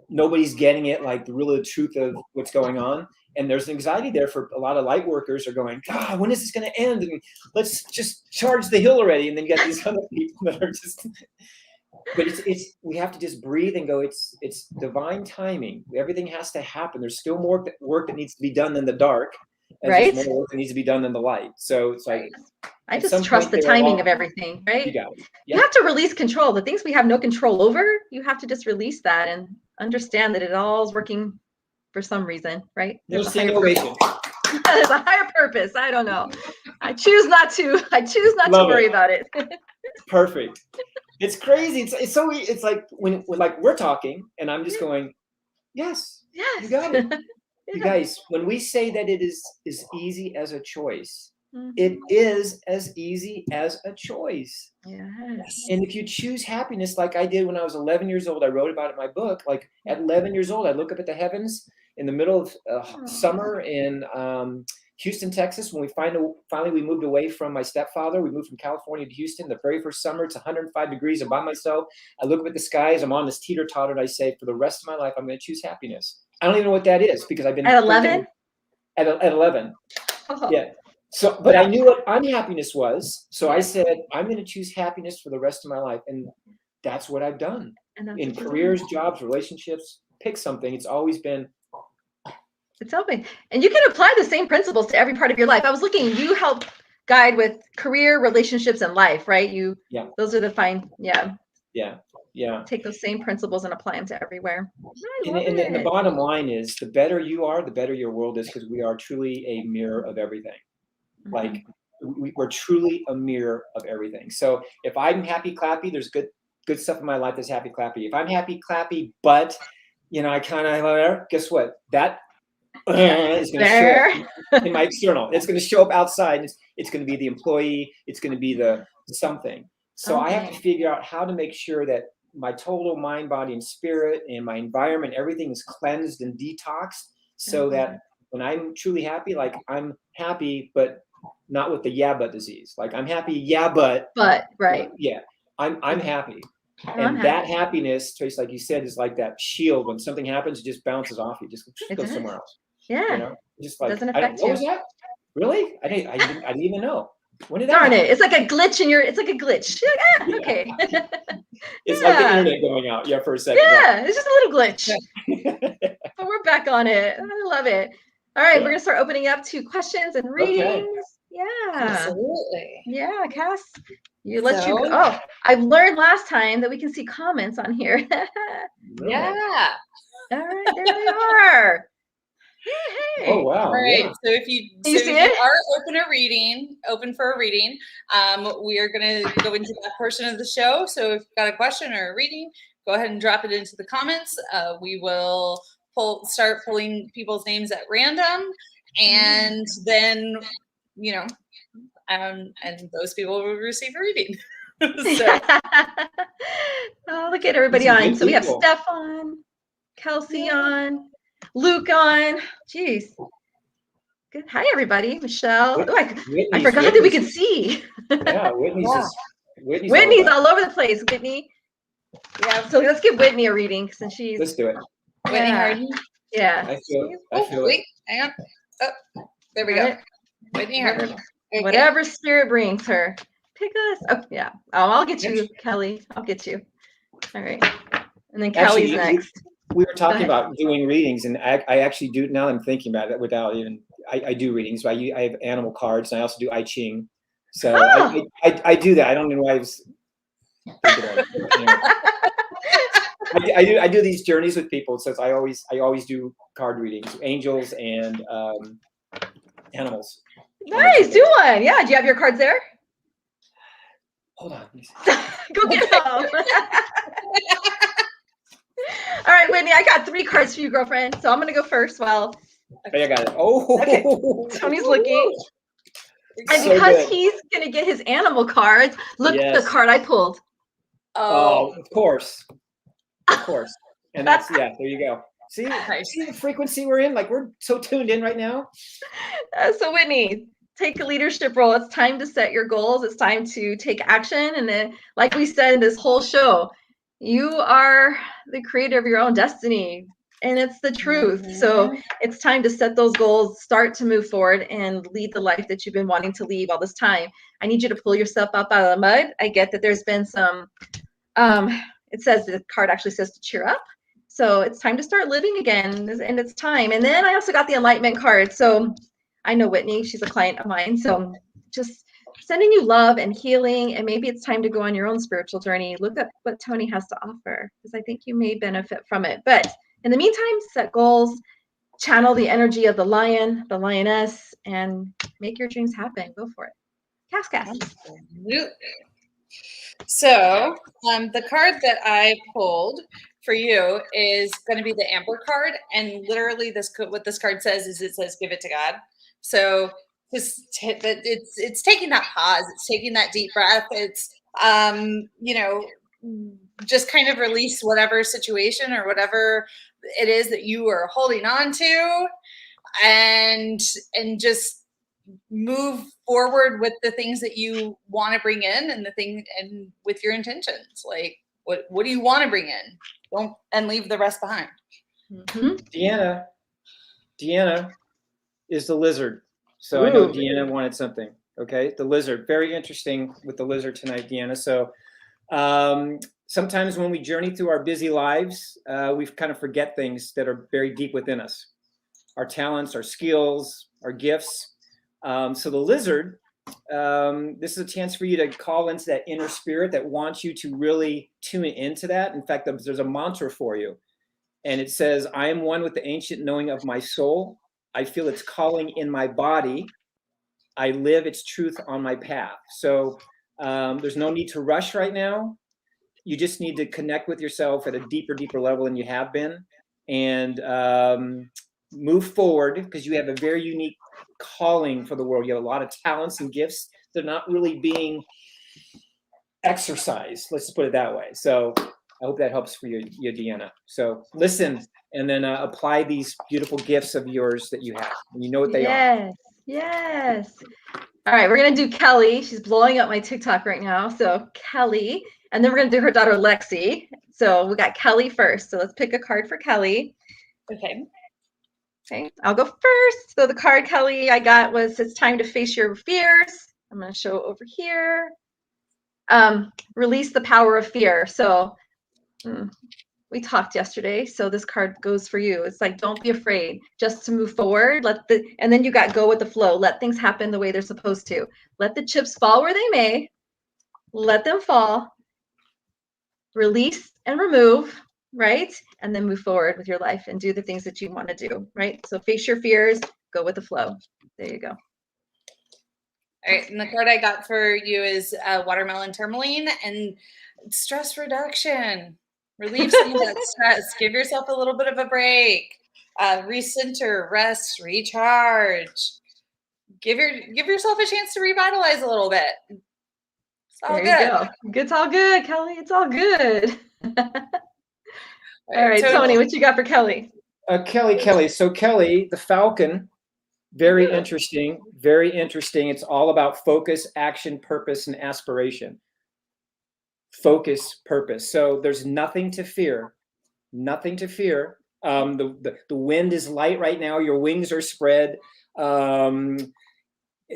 nobody's getting it, like the real truth of what's going on. And there's anxiety there for a lot of light workers are going, God, when is this going to end? And let's just charge the hill already. And then you got these other people that are just, but it's we have to just breathe and go, it's divine timing. Everything has to happen. There's still more work that needs to be done in the dark. And right. There's more work that needs to be done in the light. So it's like, I just trust the timing of everything, right? You got it. Yeah. You have to release control. The things we have no control over, you have to just release that and understand that it all is working for some reason, right? No There's a higher ovation. There's a higher purpose. I don't know. I choose not to Love worry it. about it. Perfect. It's crazy. It's so, it's like when like we're talking and I'm just going, yes, Yes. you got it. Yeah. You guys, when we say that it is as easy as a choice, Mhm. it is as easy as a choice. Yes. And if you choose happiness like I did when I was 11 years old, I wrote about it in my book. Like at 11 years old, I look up at the heavens in the middle of summer in Houston, Texas. When we finally we moved away from my stepfather, we moved from California to Houston. The very first summer, it's 105 degrees. I'm by myself. I look up at the skies. I'm on this teeter-totter, and I say, for the rest of my life, I'm going to choose happiness. I don't even know what that is because I've been At 11. At 11. Oh. Yeah. So, but I knew what unhappiness was. So I said, I'm going to choose happiness for the rest of my life. And that's what I've done in careers, jobs, relationships. Pick something. It's always been. It's helping. And you can apply the same principles to every part of your life. I was looking, you help guide with career, relationships, and life, right? Those are the fine. Yeah. Take those same principles and apply them to everywhere. And the bottom line is, the better you are, the better your world is, because we are truly a mirror of everything. Mm-hmm. Like we're truly a mirror of everything. So if I'm happy, clappy, there's good stuff in my life that's happy, clappy. If I'm happy, clappy, but I kind of, guess what? That is going to show up in my external. It's going to show up outside. It's going to be the employee. It's going to be the something. So I have to figure out how to make sure that my total mind, body, and spirit, and my environment, everything is cleansed and detoxed, so that when I'm truly happy, like I'm happy, but not with the but disease. Like I'm happy, but right. Yeah, I'm happy. And that happiness, Tracy, like you said, is like that shield. When something happens, it just bounces off you. Just go somewhere else. Yeah. Just like, doesn't affect what was that? Really? I didn't even know. When did that Darn happen? it. It's like a glitch in your, it's like a glitch. Okay. It's like the internet going out. Yeah, for a second. Yeah, it's just a little glitch. But we're back on it. I love it. All right, we're going to start opening up to questions and readings. Okay. Yeah. Absolutely. Yeah, Cass. I've learned last time that we can see comments on here. Yeah. All right, there they are. Hey. Oh wow! All right. Yeah. So if you are open for a reading, we are going to go into that portion of the show. So if you've got a question or a reading, go ahead and drop it into the comments. We will start pulling people's names at random, and then and those people will receive a reading. Oh, look at everybody on. So we have Steph on, Kelsey on, Luke on. Jeez. Good. Hi, everybody. Michelle. I forgot that we could see. Yeah, Whitney's all over the place. Whitney. Yeah. So let's give Whitney a reading since she's. Let's do it. Whitney Harden. Yeah. I feel wait, hang on. Oh, there we go. Whitney Harden. Whatever spirit brings her. Pick us. Oh, yeah. I'll get you, Kelly. I'll get you. All right. And then Kelly's next. We were talking about doing readings, and I actually do, now I'm thinking about it without even, I do readings. I have animal cards, and I also do I Ching. So I do that. I don't know why I was thinking I do these journeys with people. So I always do card readings, angels and animals. Nice, do one. Yeah, do you have your cards there? Hold on. Go get them. All right, Whitney, I got 3 cards for you, girlfriend. So I'm gonna go first. Well, I got it. Oh, okay. Tony's looking. And so because he's gonna get his animal cards, look at the card I pulled. Oh, of course. And that's there you go. See the frequency we're in? Like we're so tuned in right now. So Whitney, take a leadership role. It's time to set your goals. It's time to take action. And then, like we said in this whole show, you are the creator of your own destiny. And it's the truth. Mm-hmm. So it's time to set those goals, start to move forward and lead the life that you've been wanting to lead all this time. I need you to pull yourself up out of the mud. I get that there's been some, it says, the card actually says to cheer up. So it's time to start living again, and it's time. And then I also got the enlightenment card. So I know Whitney, she's a client of mine. So just sending you love and healing, and maybe it's time to go on your own spiritual journey. Look at what Tony has to offer, because I think you may benefit from it. But in the meantime, set goals, channel the energy of the lion, the lioness, and make your dreams happen. Go for it. Cass. Absolutely. So the card that I pulled for you is going to be the Amber card, and literally what this card says is it says give it to God. So it's taking that pause, it's taking that deep breath, it's just kind of release whatever situation or whatever it is that you are holding on to, and just move forward with the things that you want to bring in, and with your intentions. Like, what do you want to bring in? And leave the rest behind. Deanna is the lizard. So I know Deanna wanted something. Okay, the lizard. Very interesting with the lizard tonight, Deanna. So sometimes when we journey through our busy lives, we kind of forget things that are very deep within us. Our talents, our skills, our gifts. So the lizard, this is a chance for you to call into that inner spirit that wants you to really tune into that. In fact, there's a mantra for you. And it says, I am one with the ancient knowing of my soul. I feel its calling in my body. I live its truth on my path. So there's no need to rush right now. You just need to connect with yourself at a deeper level than you have been, and move forward, because you have a very unique calling for the world. You have a lot of talents and gifts that are not really being exercised. Let's just put it that way. So I hope that helps for you, Deanna. So listen, and then apply these beautiful gifts of yours that you have. And you know what they are. Yes. All right, we're going to do Kelly. She's blowing up my TikTok right now. So Kelly, and then we're going to do her daughter, Lexie. So we got Kelly first. So let's pick a card for Kelly. Okay, I'll go first. So the card, Kelly, I got was it's time to face your fears. I'm going to show over here. Release the power of fear. So we talked yesterday, so this card goes for you. It's like, don't be afraid, just to move forward. And then you got go with the flow. Let things happen the way they're supposed to. Let the chips fall where they may. Let them fall. Release and remove, right? And then move forward with your life and do the things that you want to do, right? So face your fears, go with the flow. There you go. All right, and the card I got for you is Watermelon Tourmaline, and stress reduction. Relieve some of that stress. Give yourself a little bit of a break. Recenter, rest, recharge. Give yourself a chance to revitalize a little bit. It's all there good. You go. It's all good, Kelly. It's all good. All right, Tony, what you got for Kelly? Kelly. So Kelly, the falcon, very interesting, very interesting. It's all about focus, action, purpose, and aspiration. Focus, purpose. So there's nothing to fear. Nothing to fear. The wind is light right now. Your wings are spread.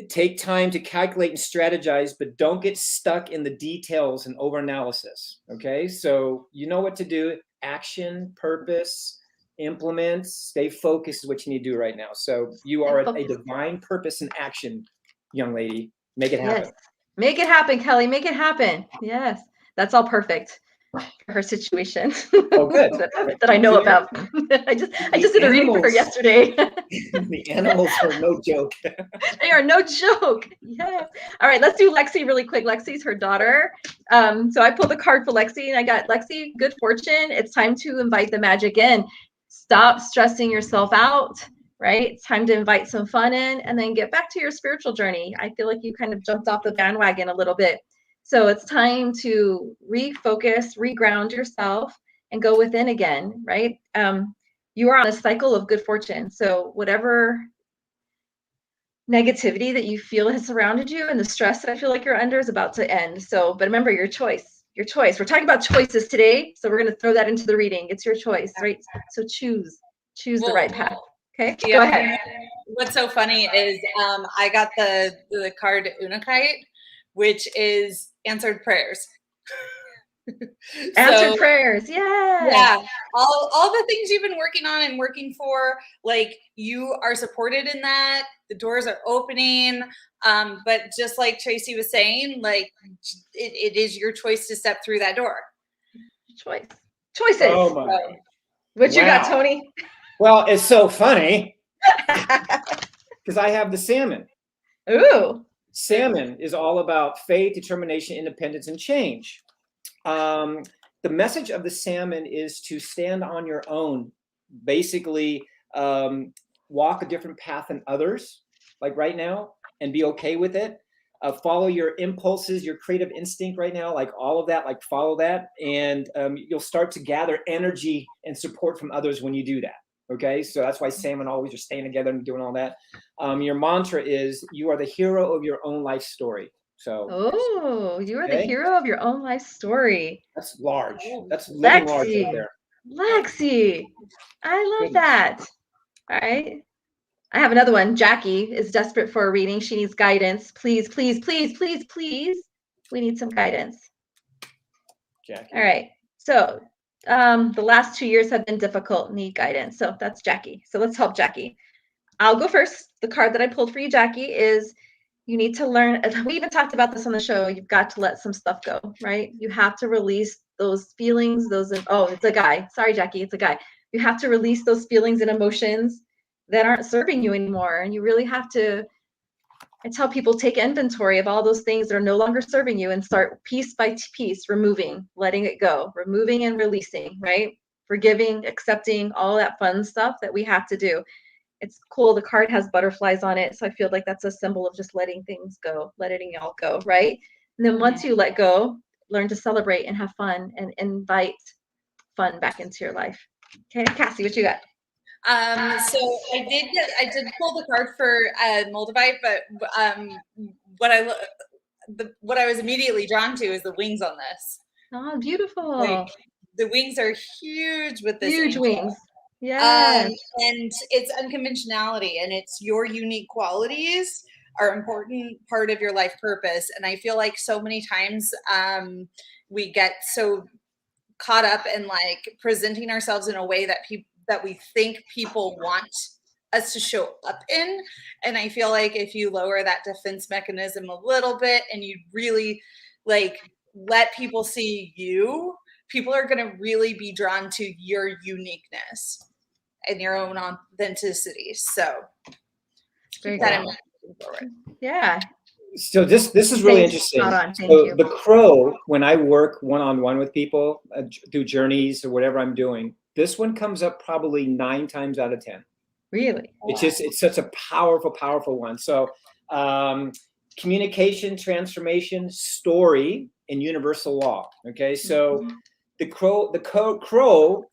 Take time to calculate and strategize, but don't get stuck in the details and overanalysis. Okay, so you know what to do. Action, purpose, implement, stay focused is what you need to do right now. So you are a divine purpose in action, young lady. Make it happen. Yes. Make it happen, Kelly. Make it happen. Yes. That's all perfect for her situation. Oh, good. that I know about. I just did a reading for her yesterday. The animals are no joke. They are no joke. Yes. All right, let's do Lexie really quick. Lexie's her daughter. So I pulled a card for Lexie, and I got Lexie, good fortune. It's time to invite the magic in. Stop stressing yourself out. Right? It's time to invite some fun in, and then get back to your spiritual journey. I feel like you kind of jumped off the bandwagon a little bit. So it's time to refocus, reground yourself, and go within again, right? You are on a cycle of good fortune. So whatever negativity that you feel has surrounded you and the stress that I feel like you're under is about to end. So, but remember your choice. We're talking about choices today. So we're going to throw that into the reading. It's your choice, right? So choose the right path. Okay, yeah, go ahead. What's so funny is I got the card Unakite, which is answered prayers. Answered prayers, yeah. All the things you've been working on and working for, like, you are supported in that. The doors are opening, but just like Tracy was saying, like, it is your choice to step through that door. Choices. Oh my. What you got, Tony? Well, it's so funny because I have the salmon. Ooh. Salmon is all about faith, determination, independence, and change. The message of the salmon is to stand on your own, basically walk a different path than others, like right now, and be okay with it. Follow your impulses, your creative instinct right now, like all of that, like follow that. And you'll start to gather energy and support from others when you do that. Okay, so that's why salmon always are staying together and doing all that. Your mantra is, you are the hero of your own life story. So, oh, you are the hero of your own life story. That's large. That's living large right there. Lexie. I love that. All right. I have another one. Jackie is desperate for a reading. She needs guidance. Please, please, please, please, please. We need some guidance. Jackie. All right. So the last 2 years have been difficult. Need guidance. So that's Jackie. So let's help Jackie. I'll go first. The card that I pulled for you, Jackie, is you need to learn. We even talked about this on the show. You've got to let some stuff go, right? You have to release those feelings, it's a guy. Sorry, Jackie, it's a guy. You have to release those feelings and emotions that aren't serving you anymore. And you really have to, I tell people, take inventory of all those things that are no longer serving you and start piece by piece, removing, letting it go, removing and releasing, right? Forgiving, accepting, all that fun stuff that we have to do. It's cool. The card has butterflies on it. So I feel like that's a symbol of just letting things go, letting it all go, right? And then once you let go, learn to celebrate and have fun and invite fun back into your life. Okay, Cassie, what you got? So I did pull the card for Moldavite, but what I was immediately drawn to is the wings on this. Oh, beautiful. Like, the wings are huge with this. Huge wings. Yeah. And it's unconventionality, and it's your unique qualities are an important part of your life purpose. And I feel like so many times we get so caught up in like presenting ourselves in a way that we think people want us to show up in. And I feel like if you lower that defense mechanism a little bit and you really like let people see you, people are going to really be drawn to your uniqueness and your own authenticity. So keep that in mind moving forward. Yeah. So this is really interesting. So the crow, when I work one-on-one with people through journeys or whatever I'm doing, this one comes up probably 9 times out of 10. Really? It's such a powerful one. So communication, transformation, story, and universal law. Okay, so the crow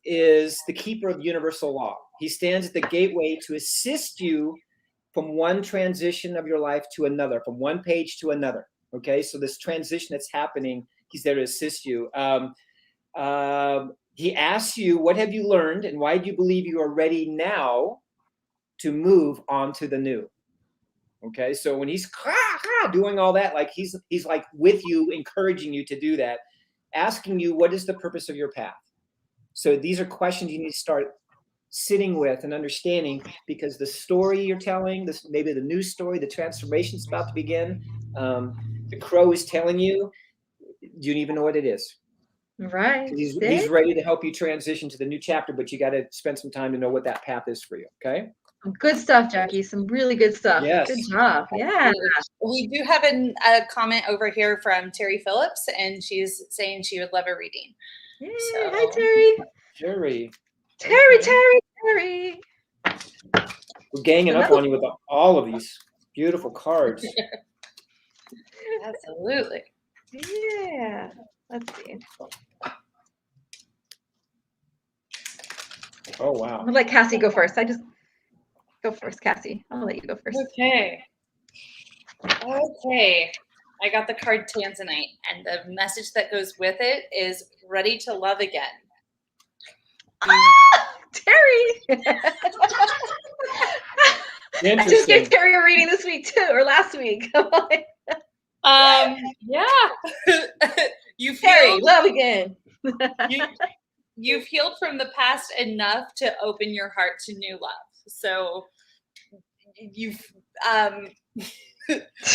is the keeper of universal law. He stands at the gateway to assist you from one transition of your life to another, from one page to another. Okay, so this transition that's happening, he's there to assist you. He asks you, what have you learned, and why do you believe you are ready now to move on to the new? Okay, so when he's doing all that, like he's like with you, encouraging you to do that, asking you, what is the purpose of your path? So these are questions you need to start sitting with and understanding, because the story you're telling, this maybe the new story, the transformation is about to begin. The crow is telling you, you don't even know what it is. Right. He's ready to help you transition to the new chapter, but you got to spend some time to know what that path is for you. Okay. Good stuff, Jackie. Some really good stuff. Yes. Good job. Yeah. We do have a comment over here from Terry Phillips, and she's saying she would love a reading. Yay. So, hi, Terry. Terry. We're ganging up on you with all of these beautiful cards. Absolutely. Yeah. Let's see. Oh, wow. I'm gonna let Cassie go first. Go first, Cassie. I'll let you go first. Okay. I got the card Tanzanite, and the message that goes with it is ready to love again. Terry! I just gave Terry a reading this week too, or last week. Yeah. Terry, love again. You've healed from the past enough to open your heart to new love. So you've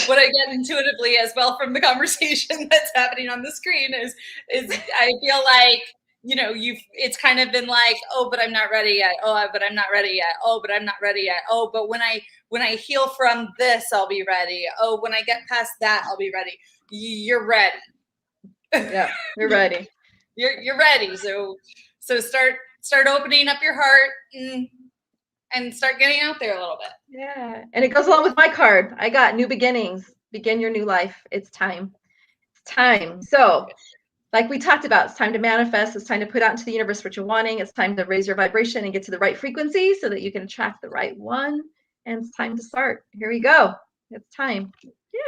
what I get intuitively as well from the conversation that's happening on the screen is I feel like it's kind of been like, oh, but I'm not ready yet. Oh, but I'm not ready yet. Oh, but I'm not ready yet. Oh, but when I heal from this, I'll be ready. Oh, when I get past that, I'll be ready. You're ready. Yeah, you're ready. You're ready. So start opening up your heart and start getting out there a little bit. Yeah. And it goes along with my card. I got new beginnings. Begin your new life. It's time. It's time. So like we talked about, it's time to manifest. It's time to put out into the universe what you're wanting. It's time to raise your vibration and get to the right frequency so that you can attract the right one. And it's time to start. Here we go. It's time.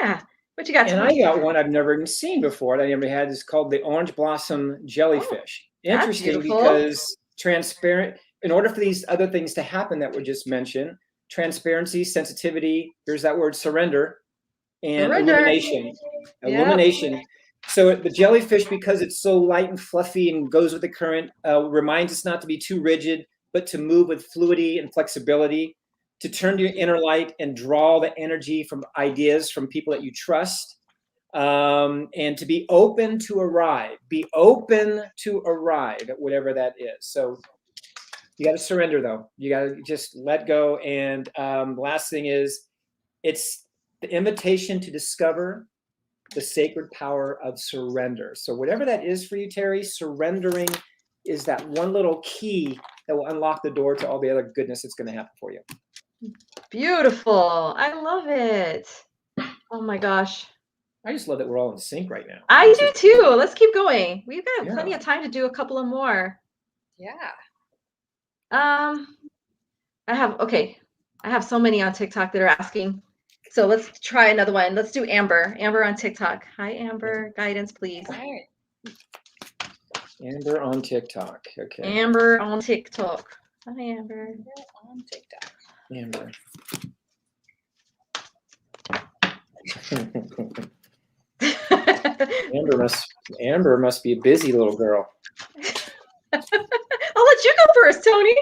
Yeah. What you got? And I got one I've never even seen before that I never had. It's called the orange blossom jellyfish. Interesting because transparent, in order for these other things to happen that were just mentioned, transparency, sensitivity, here's that word surrender, and illumination. Illumination. So the jellyfish, because it's so light and fluffy and goes with the current, reminds us not to be too rigid, but to move with fluidity and flexibility, to turn to your inner light and draw the energy from ideas from people that you trust, and to be open to arrive. Be open to arrive at whatever that is. So you got to surrender, though. You got to just let go. And the last thing is, it's the invitation to discover the sacred power of surrender. So whatever that is for you, Terry, surrendering is that one little key that will unlock the door to all the other goodness that's going to happen for you. Beautiful. I love it. Oh my gosh. I just love that we're all in sync right now. I do too. Let's keep going. We've got plenty of time to do a couple of more. Yeah. I have so many on TikTok that are asking. So let's try another one. Let's do Amber. Amber on TikTok. Hi, Amber. Guidance, please. Right. Amber on TikTok. Okay. Amber on TikTok. Hi, Amber. On TikTok. Amber. Amber must be a busy little girl. I'll let you go first, Tony.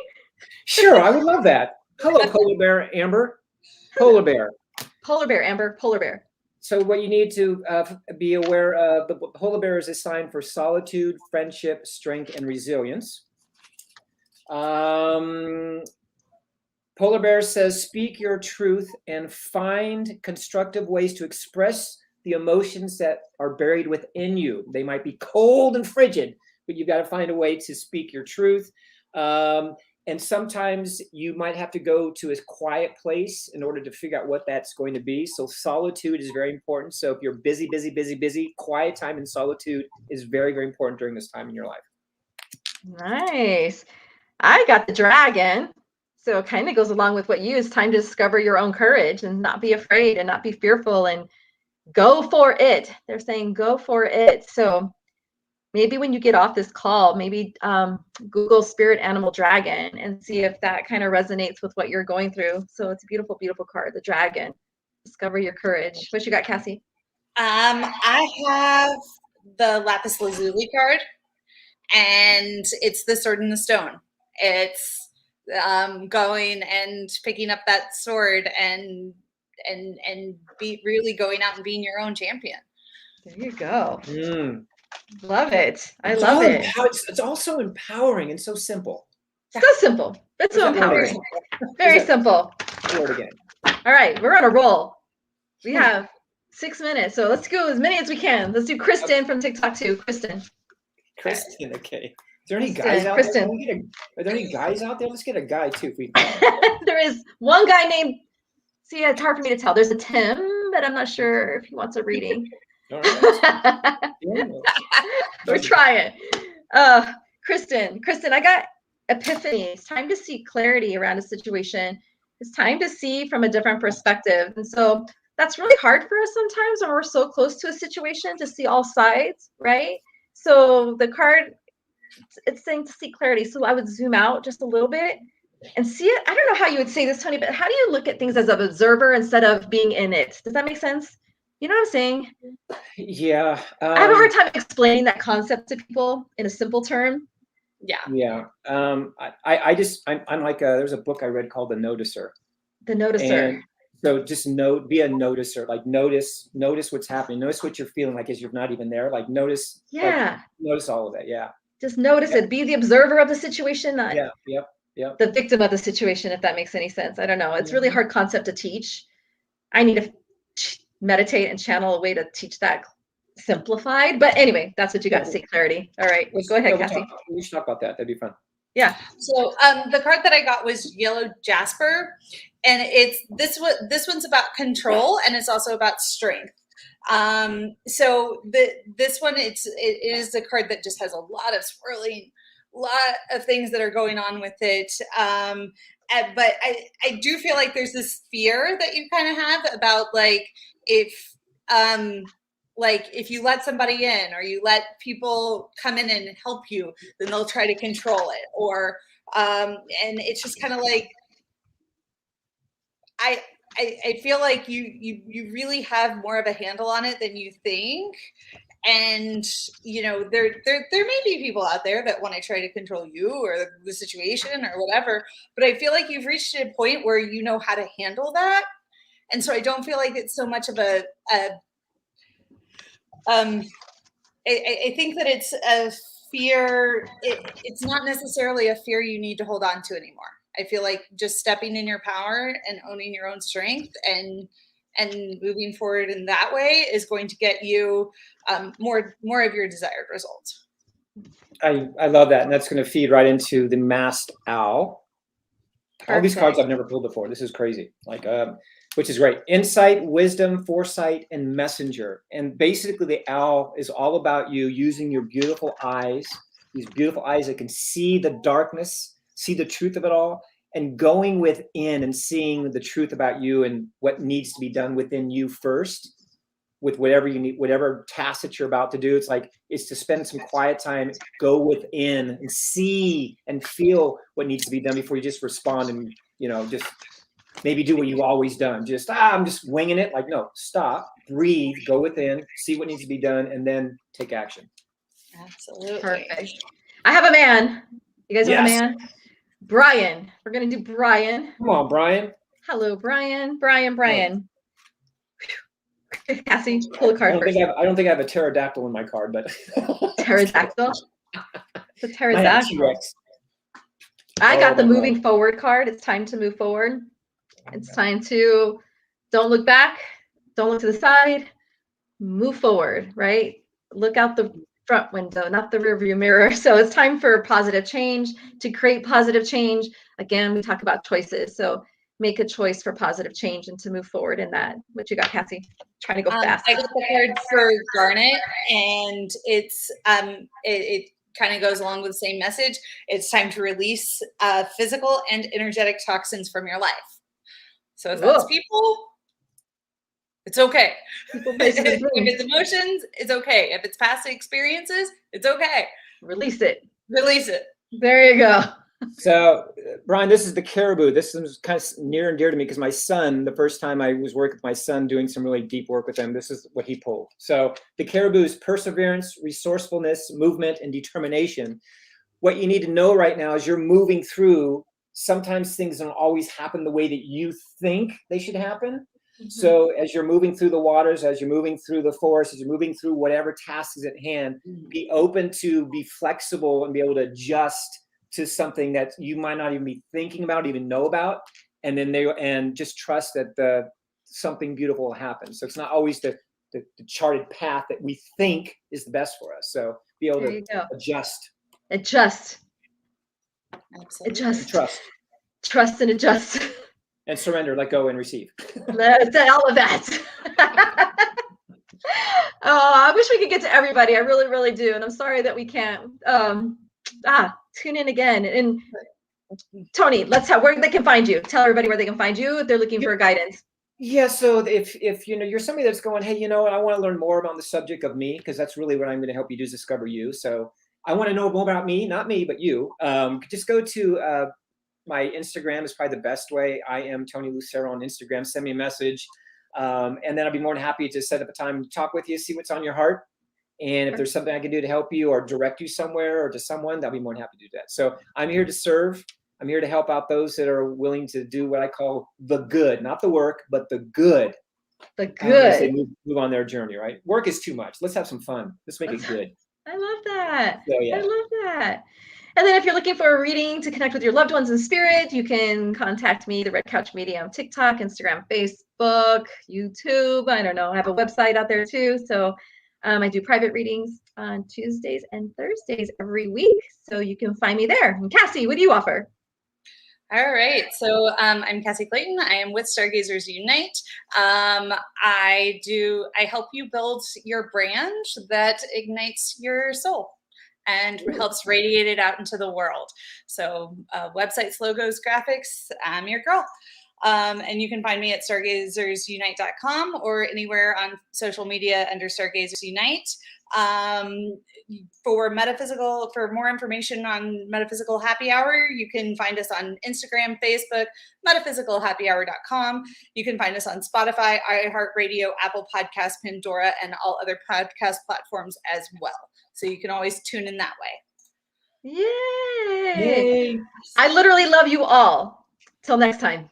Sure, I would love that. Hello, polar bear, Amber. Polar bear. Polar bear, Amber. Polar bear. So what you need to be aware of, the polar bear is a sign for solitude, friendship, strength, and resilience. Polar bear says, speak your truth and find constructive ways to express the emotions that are buried within you. They might be cold and frigid, but you've got to find a way to speak your truth. And sometimes you might have to go to a quiet place in order to figure out what that's going to be. So solitude is very important. So if you're busy, quiet time and solitude is very, very important during this time in your life. Nice. I got the dragon. So it kind of goes along with what you, it's time to discover your own courage and not be afraid and not be fearful and go for it. They're saying go for it. So maybe when you get off this call, maybe Google spirit animal dragon and see if that kind of resonates with what you're going through. So it's a beautiful, beautiful card, the dragon. Discover your courage. What you got, Cassie? I have the lapis lazuli card, and it's the sword and the stone. It's going and picking up that sword and be really going out and being your own champion. There you go. Love it. I love it. It's also empowering and so simple. So simple. It's so empowering. Very simple. Word again. All right, we're on a roll. We have 6 minutes, so let's go as many as we can. Let's do Kristen from TikTok too. Kristen, okay. Is there any guys out there? Are there any guys out there? Let's get a guy too. If we there is one guy named, see, it's hard for me to tell. There's a Tim, but I'm not sure if he wants a reading. All right. We're trying. Kristen, I got epiphany. It's time to see clarity around a situation. It's time to see from a different perspective. And so that's really hard for us sometimes when we're so close to a situation to see all sides, right? So the card, it's saying to see clarity. So I would zoom out just a little bit and see it. I don't know how you would say this, Tony, but how do you look at things as an observer instead of being in it? Does that make sense? You know what I'm saying? Yeah. I have a hard time explaining that concept to people in a simple term. Yeah. Yeah. I'm like, there's a book I read called The Noticer. The Noticer. And so just be a noticer, like notice what's happening. Notice what you're feeling like as you're not even there. Like notice, yeah. Like, notice all of that. Yeah. Just notice it. Be the observer of the situation, not the victim of the situation, if that makes any sense. I don't know. It's really hard concept to teach. I need to meditate and channel a way to teach that simplified. But anyway, that's what you got to see, clarity. All right, go ahead, Cassie. We should talk about that. That'd be fun. Yeah. So the card that I got was yellow Jasper, and it's this one's about control, and it's also about strength. So this one, it is a card that just has a lot of swirling, lot of things that are going on with it. But I do feel like there's this fear that you kind of have about like if you let somebody in or you let people come in and help you, then they'll try to control it. Or and it's just kind of like I feel like you really have more of a handle on it than you think. And, you know, there may be people out there that want to try to control you or the situation or whatever, but I feel like you've reached a point where you know how to handle that. And so I don't feel like it's so much of I think that it's a fear. It's not necessarily a fear you need to hold on to anymore. I feel like just stepping in your power and owning your own strength and moving forward in that way is going to get you more of your desired results. I love that. And that's going to feed right into the masked owl. Perfect. All these cards I've never pulled before. This is crazy. Like, which is great. Insight, wisdom, foresight, and messenger. And basically the owl is all about you using your beautiful eyes, these beautiful eyes that can see the darkness, see the truth of it all, and going within and seeing the truth about you and what needs to be done within you first with whatever you need, whatever task that you're about to do. It's to spend some quiet time, go within and see and feel what needs to be done before you just respond and, you know, just maybe do what you've always done. Just, I'm just winging it. Like, no, stop, breathe, go within, see what needs to be done, and then take action. Absolutely. Perfect. I have a man. You guys have a man? Brian. We're going to do Brian. Come on, Brian. Hello, Brian. Brian. Cassie, pull a card first. I don't think I have a pterodactyl in my card, but pterodactyl? The pterodactyl. I got the moving forward card. It's time to move forward. It's time to don't look back, don't look to the side, move forward, right? Look out the front window, not the rear view mirror. So it's time for positive change, to create positive change. Again, we talk about choices. So make a choice for positive change and to move forward in that. What you got, Cassie? Trying to go fast. I got the card for Garnet, and it's it kind of goes along with the same message. It's time to release physical and energetic toxins from your life. So if that's people, it's okay. If it's emotions, it's okay. If it's past experiences, it's okay. Release it. Release it. There you go. So, Brian, this is the Caribou. This is kind of near and dear to me because my son, the first time I was working with my son doing some really deep work with him, this is what he pulled. So the Caribou is perseverance, resourcefulness, movement, and determination. What you need to know right now is you're moving through. Sometimes things don't always happen the way that you think they should happen. Mm-hmm. So as you're moving through the waters, as you're moving through the forest, as you're moving through whatever task is at hand, be open to be flexible and be able to adjust to something that you might not even be thinking about, even know about, and then and just trust that something beautiful will happen. So it's not always the charted path that we think is the best for us. So be able to adjust. Adjust. Absolutely. Adjust. Trust and adjust. And surrender, let go, and receive. All of that. Oh, I wish we could get to everybody. I really, really do. And I'm sorry that we can't. Tune in again. And Tony, where they can find you. Tell everybody where they can find you if they're looking for guidance. Yeah, so if you know you're somebody that's going, hey, you know what, I want to learn more about the subject of me, because that's really what I'm going to help you do is discover you. So I want to know more about me, not me, but you. Just go to my Instagram is probably the best way. I am Tony Lucero on Instagram. Send me a message, and then I'll be more than happy to set up a time to talk with you, see what's on your heart. And if there's something I can do to help you or direct you somewhere or to someone, I'll be more than happy to do that. So I'm here to serve. I'm here to help out those that are willing to do what I call the good, not the work, but the good. The good. As they move on their journey, right? Work is too much. Let's have some fun. Let's make it good. I love that. So, yeah. I love that. And then if you're looking for a reading to connect with your loved ones in spirit, you can contact me, the Red Couch Medium, TikTok, Instagram, Facebook, YouTube. I don't know. I have a website out there too. So I do private readings on Tuesdays and Thursdays every week. So you can find me there. And Cassie, what do you offer? All right. So I'm Cassie Clayton. I am with Stargazers Unite. I help you build your brand that ignites your soul and helps radiate it out into the world. So websites, logos, graphics, I'm your girl. And you can find me at stargazersunite.com or anywhere on social media under Stargazers Unite. For more information on Metaphysical Happy Hour, you can find us on Instagram, Facebook, metaphysicalhappyhour.com. You can find us on Spotify, iHeartRadio, Apple Podcasts, Pandora, and all other podcast platforms as well. So you can always tune in that way. Yay! Yay. I literally love you all. Till next time.